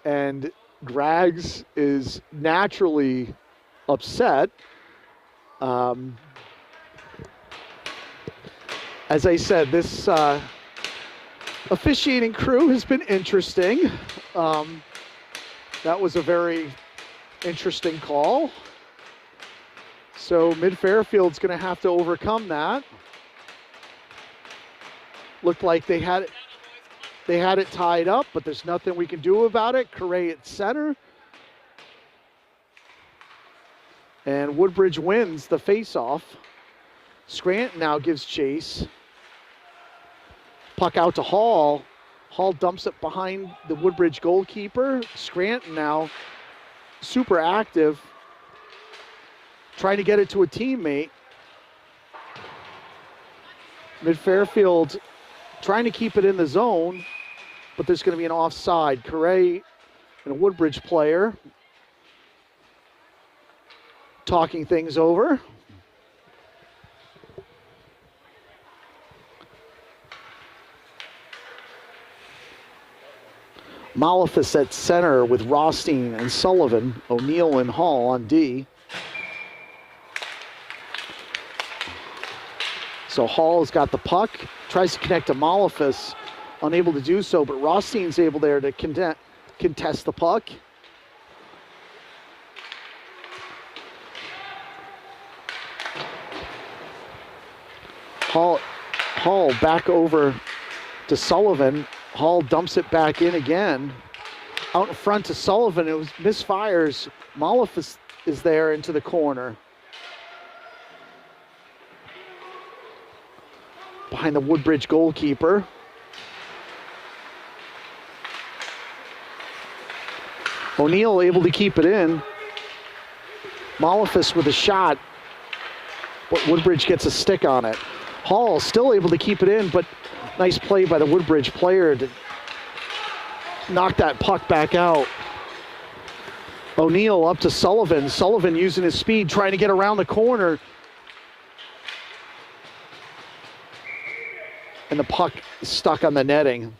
And Grags is naturally upset. As I said, this officiating crew has been interesting. That was a very interesting call. So Mid-Fairfield's going to have to overcome that. Looked like they had it tied up, but there's nothing we can do about it. Correa at center. And Woodbridge wins the face-off. Scranton now gives chase. Puck out to Hall. Hall dumps it behind the Woodbridge goalkeeper. Scranton now super active, trying to get it to a teammate. Mid-Fairfield trying to keep it in the zone, but there's going to be an offside. Correa and a Woodbridge player talking things over. Malefus at center with Rothstein and Sullivan, O'Neill and Hall on D. So Hall's got the puck, tries to connect to Malefus, unable to do so, but Rothstein's able there to contest the puck. Hall back over to Sullivan. Hall dumps it back in again. Out in front to Sullivan, it was misfires. Malefus is there into the corner. Behind the Woodbridge goalkeeper. O'Neill able to keep it in. Malefus with a shot, but Woodbridge gets a stick on it. Hall still able to keep it in, but nice play by the Woodbridge player to knock that puck back out. O'Neill up to Sullivan. Sullivan using his speed, trying to get around the corner. And the puck is stuck on the netting.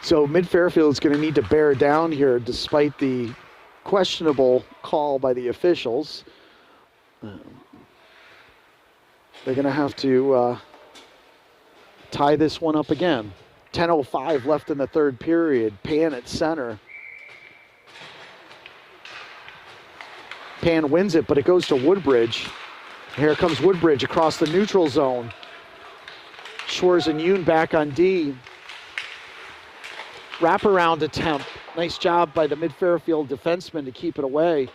So Mid-Fairfield is going to need to bear down here despite the questionable call by the officials. They're going to have to tie this one up again. 10:05 left in the third period. Pan at center. Pan wins it, but it goes to Woodbridge. Here comes Woodbridge across the neutral zone. Schwarz and Yoon back on D. Wraparound attempt. Nice job by the Mid-Fairfield defenseman to keep it away.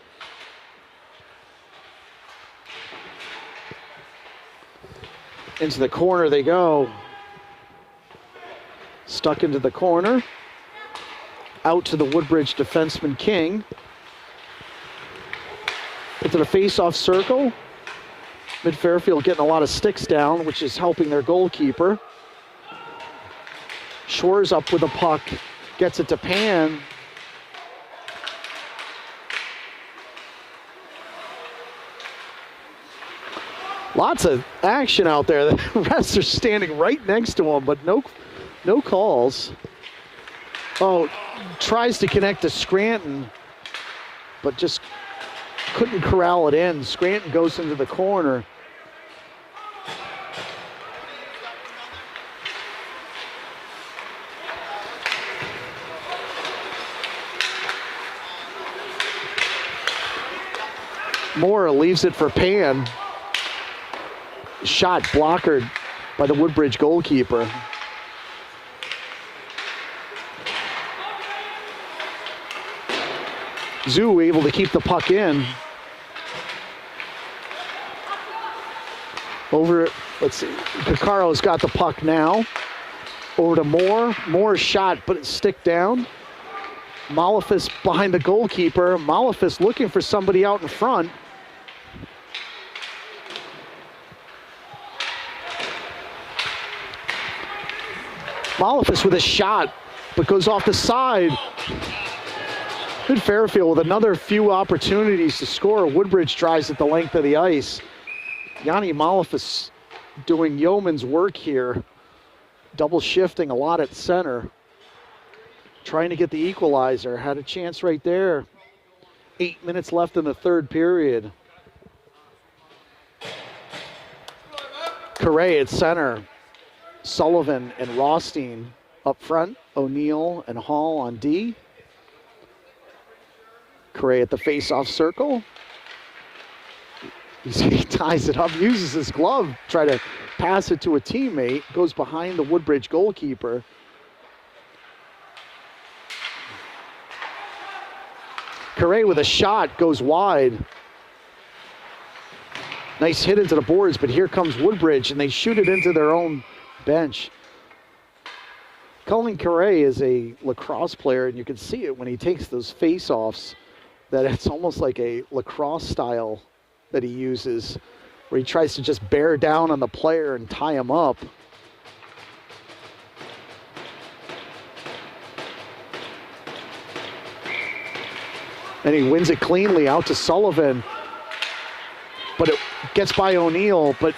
Into the corner they go. Stuck into the corner. Out to the Woodbridge defenseman King. Into the face-off circle. Mid-Fairfield getting a lot of sticks down, which is helping their goalkeeper. Schwarz up with a puck. Gets it to Pan. Lots of action out there. The refs are standing right next to him, but no calls. Oh, tries to connect to Scranton, but just couldn't corral it in. Scranton goes into the corner. Moore leaves it for Pan. Shot blocked by the Woodbridge goalkeeper. Zoo able to keep the puck in. Over, let's see, Picaro's got the puck now. Over to Moore. Moore's shot, but it's stick down. Malefis behind the goalkeeper. Malefis looking for somebody out in front. Malefis with a shot, but goes off the side. Good Fairfield with another few opportunities to score. Woodbridge tries at the length of the ice. Yanni Malefis doing yeoman's work here. Double shifting a lot at center. Trying to get the equalizer. Had a chance right there. 8 minutes left in the third period. Correa at center. Sullivan and Rothstein up front. O'Neill and Hall on D. Correa at the face-off circle. He ties it up, uses his glove, try to pass it to a teammate. Goes behind the Woodbridge goalkeeper. Correa with a shot, goes wide. Nice hit into the boards, but here comes Woodbridge, and they shoot it into their own bench. Colin Correa is a lacrosse player, and you can see it when he takes those face-offs, that it's almost like a lacrosse style that he uses, where he tries to just bear down on the player and tie him up. And he wins it cleanly out to Sullivan. But it gets by O'Neill, but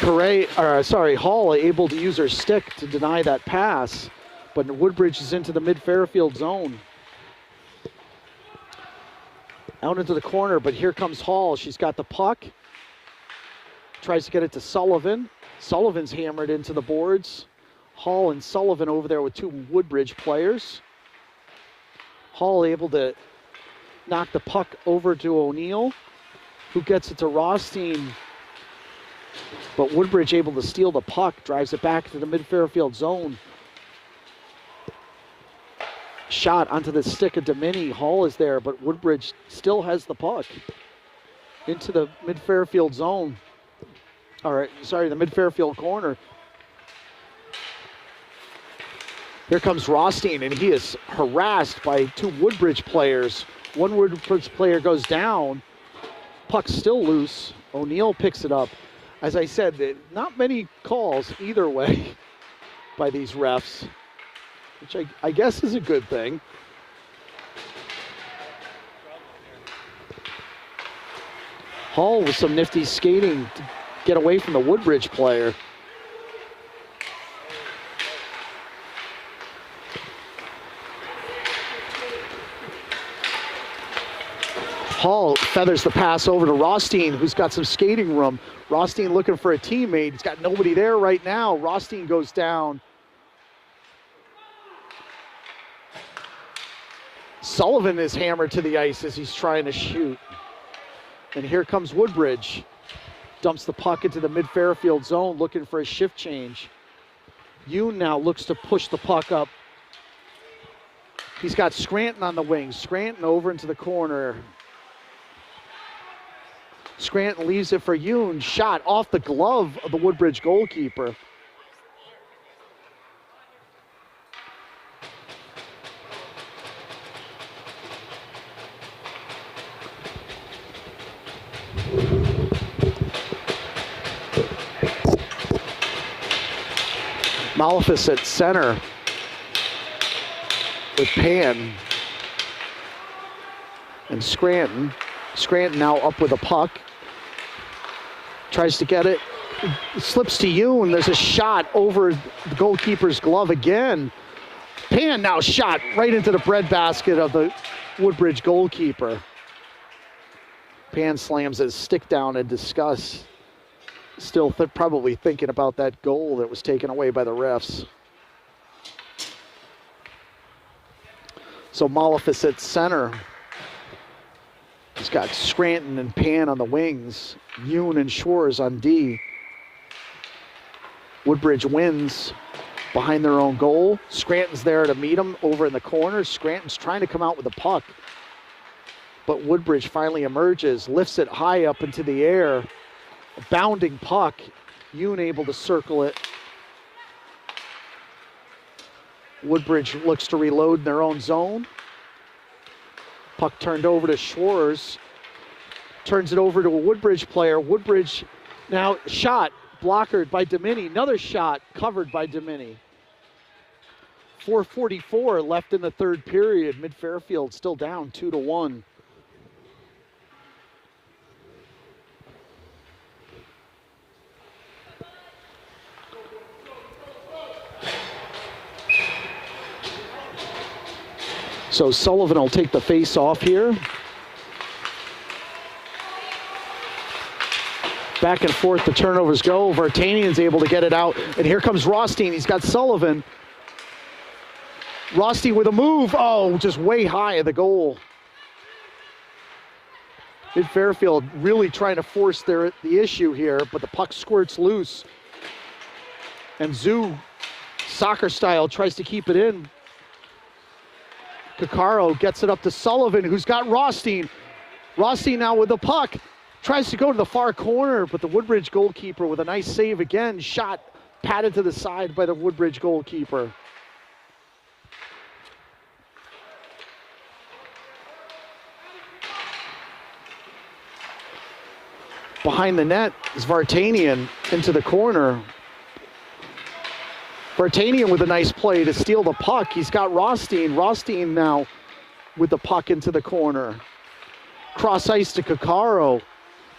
Hall able to use her stick to deny that pass. But Woodbridge is into the mid-Fairfield zone. Out into the corner, but here comes Hall. She's got the puck. Tries to get it to Sullivan. Sullivan's hammered into the boards. Hall and Sullivan over there with two Woodbridge players. Hall able to knock the puck over to O'Neill, who gets it to Rothstein. But Woodbridge able to steal the puck, drives it back to the mid-Fairfield zone. Shot onto the stick of Domini. Hall is there, but Woodbridge still has the puck into the mid-Fairfield zone. The mid-Fairfield corner. Here comes Rothstein, and he is harassed by two Woodbridge players. One Woodbridge player goes down. Puck's still loose. O'Neill picks it up. As I said, not many calls either way by these refs, which I guess is a good thing. Hall with some nifty skating to get away from the Woodbridge player. Hall feathers the pass over to Rothstein, who's got some skating room. Rothstein looking for a teammate. He's got nobody there right now. Rothstein goes down. Sullivan is hammered to the ice as he's trying to shoot. And here comes Woodbridge. Dumps the puck into the mid-Fairfield zone, looking for a shift change. Yoon now looks to push the puck up. He's got Scranton on the wing. Scranton over into the corner. Scranton leaves it for Yoon. Shot off the glove of the Woodbridge goalkeeper. Malefis at center with Pan and Scranton. Scranton now up with a puck. Tries to get it. Slips to Yoon. There's a shot over the goalkeeper's glove again. Pan now shot right into the breadbasket of the Woodbridge goalkeeper. Pan slams his stick down in disgust. Still probably thinking about that goal that was taken away by the refs. So Malefis at center. He's got Scranton and Pan on the wings. Yoon and Shores on D. Woodbridge wins behind their own goal. Scranton's there to meet him over in the corner. Scranton's trying to come out with the puck. But Woodbridge finally emerges, lifts it high up into the air. A bounding puck. Yoon able to circle it. Woodbridge looks to reload in their own zone. Puck turned over to Schwarz. Turns it over to a Woodbridge player. Woodbridge now shot, blockered by Domini. Another shot covered by Domini. 4:44 left in the third period. Mid-Fairfield still down 2-1. So Sullivan will take the face off here. Back and forth the turnovers go. Vartanian's able to get it out. And here comes Rothstein. He's got Sullivan. Rothstein with a move. Oh, just way high at the goal. Mid-Fairfield really trying to force the issue here, but the puck squirts loose. And Zoo, soccer style, tries to keep it in. Kakaro gets it up to Sullivan, who's got Rothstein. Rothstein now with the puck. Tries to go to the far corner, but the Woodbridge goalkeeper with a nice save again. Shot patted to the side by the Woodbridge goalkeeper. Behind the net is Vartanian into the corner. Vartanian with a nice play to steal the puck. He's got Rothstein. Rothstein now with the puck into the corner. Cross ice to Kakaro.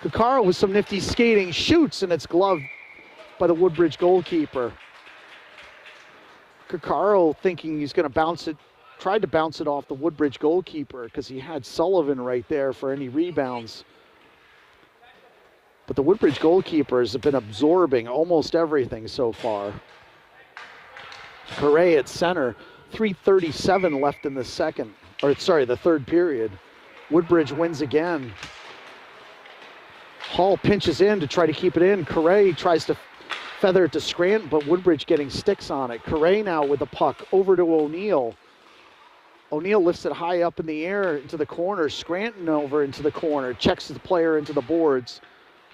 Kakaro with some nifty skating, shoots, and it's gloved by the Woodbridge goalkeeper. Kakaro thinking he's going to bounce it, tried to bounce it off the Woodbridge goalkeeper because he had Sullivan right there for any rebounds. But the Woodbridge goalkeepers have been absorbing almost everything so far. Correa at center, 3:37 left in the the third period. Woodbridge wins again. Hall pinches in to try to keep it in. Correa tries to feather it to Scranton, but Woodbridge getting sticks on it. Correa now with the puck over to O'Neill. O'Neill lifts it high up in the air into the corner. Scranton over into the corner, checks the player into the boards.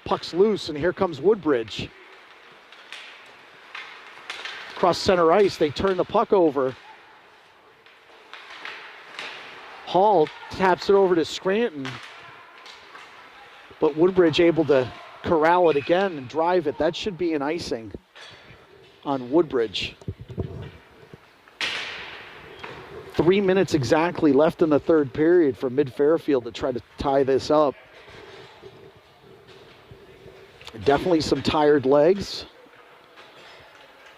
Puck's loose, and here comes Woodbridge. Across center ice, they turn the puck over. Hall taps it over to Scranton, but Woodbridge able to corral it again and drive it. That should be an icing on Woodbridge. 3 minutes exactly left in the third period for Mid-Fairfield to try to tie this up. Definitely some tired legs,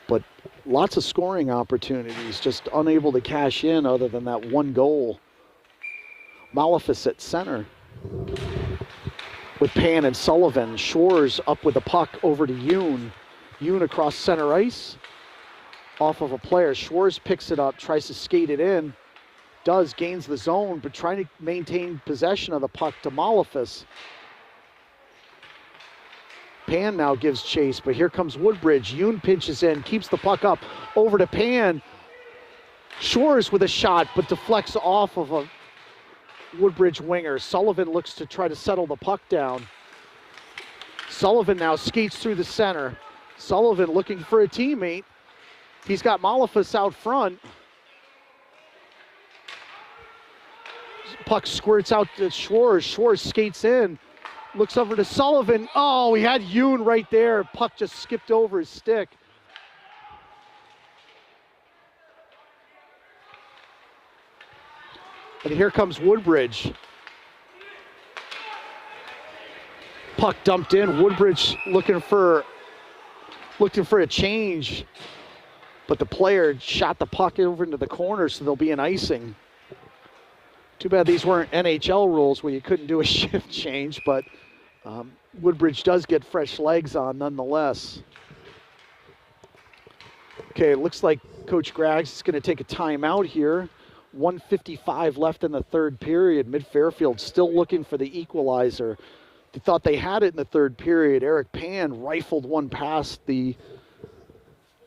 but lots of scoring opportunities, just unable to cash in other than that one goal. Malefis at center with Pan and Sullivan. Shores up with the puck over to Yoon. Yoon across center ice, off of a player. Shores picks it up, tries to skate it in, gains the zone, but trying to maintain possession of the puck to Malefis. Pan now gives chase, but here comes Woodbridge. Yoon pinches in, keeps the puck up, over to Pan. Shores with a shot, but deflects off of a Woodbridge winger. Sullivan looks to try to settle the puck down. Sullivan now skates through the center. Sullivan looking for a teammate. He's got Malefis out front. Puck squirts out to Shores. Shores skates in. Looks over to Sullivan. Oh, he had Yoon right there. Puck just skipped over his stick. And here comes Woodbridge. puck dumped in. Woodbridge looking for a change, but the player shot the puck over into the corner, so there'll be an icing. Too bad these weren't NHL rules where you couldn't do a shift change, but Woodbridge does get fresh legs on nonetheless. Okay, it looks like Coach Graggs is going to take a timeout here. 1:55 left in the third period. Mid-Fairfield still looking for the equalizer. They thought they had it in the third period. Eric Pan rifled one past the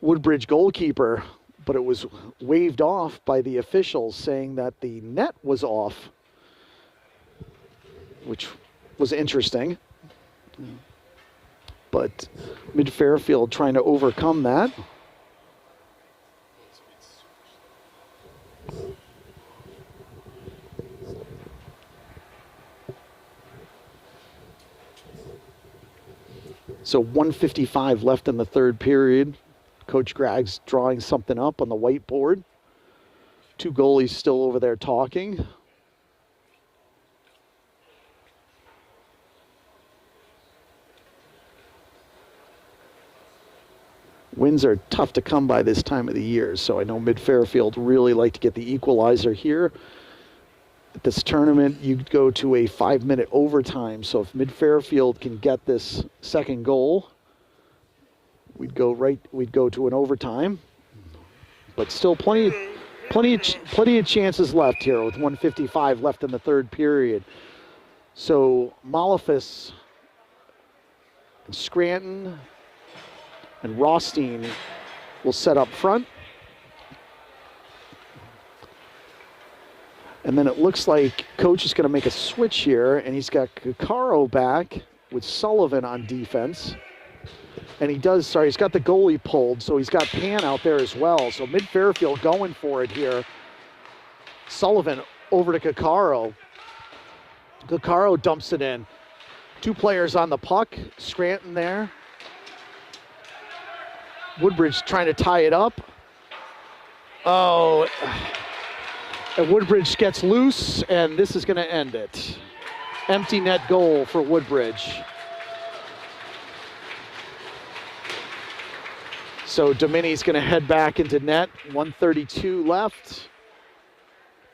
Woodbridge goalkeeper, but it was waved off by the officials, saying that the net was off, which was interesting. But Mid-Fairfield trying to overcome that. So 1:55 left in the third period. Coach Graggs drawing something up on the whiteboard. Two goalies still over there talking. Wins are tough to come by this time of the year, so I know Mid-Fairfield really like to get the equalizer here. At this tournament, you'd go to a 5-minute overtime, so if Mid-Fairfield can get this second goal, we'd go to an overtime. But still plenty of chances left here with 1:55 left in the third period. So Malafis and Scranton and Rothstein will set up front. And then it looks like Coach is going to make a switch here, and he's got Caccaro back with Sullivan on defense. And he's got the goalie pulled, so he's got Pan out there as well. So Mid-Fairfield going for it here. Sullivan over to Caccaro. Caccaro dumps it in. Two players on the puck. Scranton there. Woodbridge trying to tie it up. Oh, and Woodbridge gets loose, and this is going to end it. Empty net goal for Woodbridge. So Domini's going to head back into net. 1:32 left.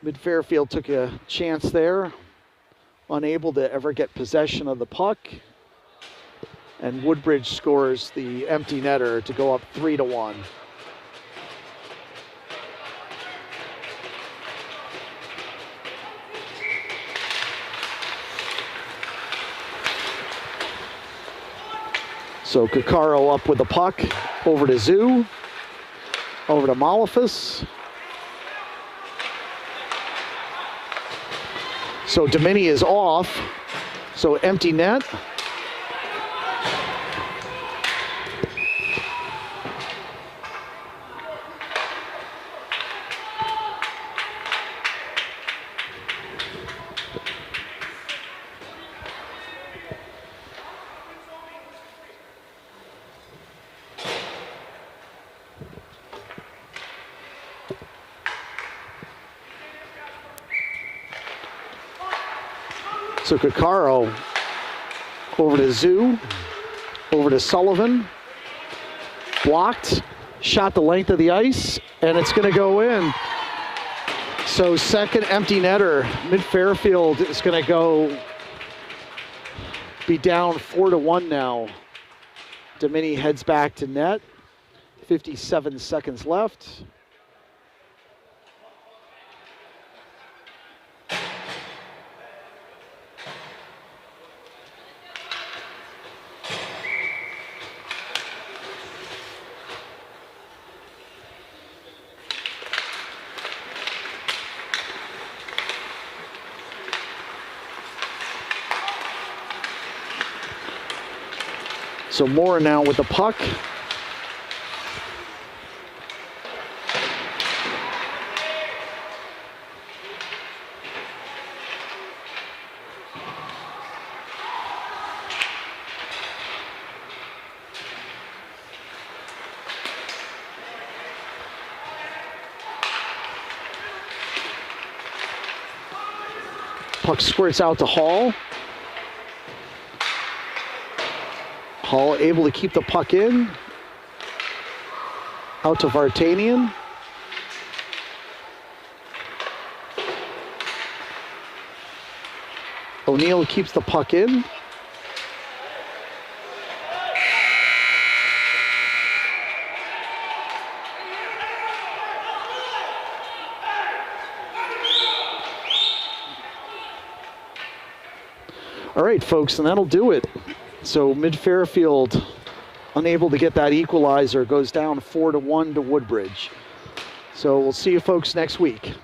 Mid-Fairfield took a chance there, unable to ever get possession of the puck. And Woodbridge scores the empty netter to go up 3-1. So Caccaro up with the puck, over to Zoo, over to Malafis. So Domini is off, so empty net. So Caccaro over to Zoo, over to Sullivan, blocked, shot the length of the ice, and it's going to go in. So second empty netter. Mid-Fairfield is going to be down 4-1 now. Domini heads back to net. 57 seconds left. So Moore now with the puck. Puck squirts out to Hall. Hall able to keep the puck in. Out to Vartanian. O'Neill keeps the puck in. All right, folks, and that'll do it. So Mid-Fairfield, unable to get that equalizer, goes down 4-1 to Woodbridge. So we'll see you folks next week.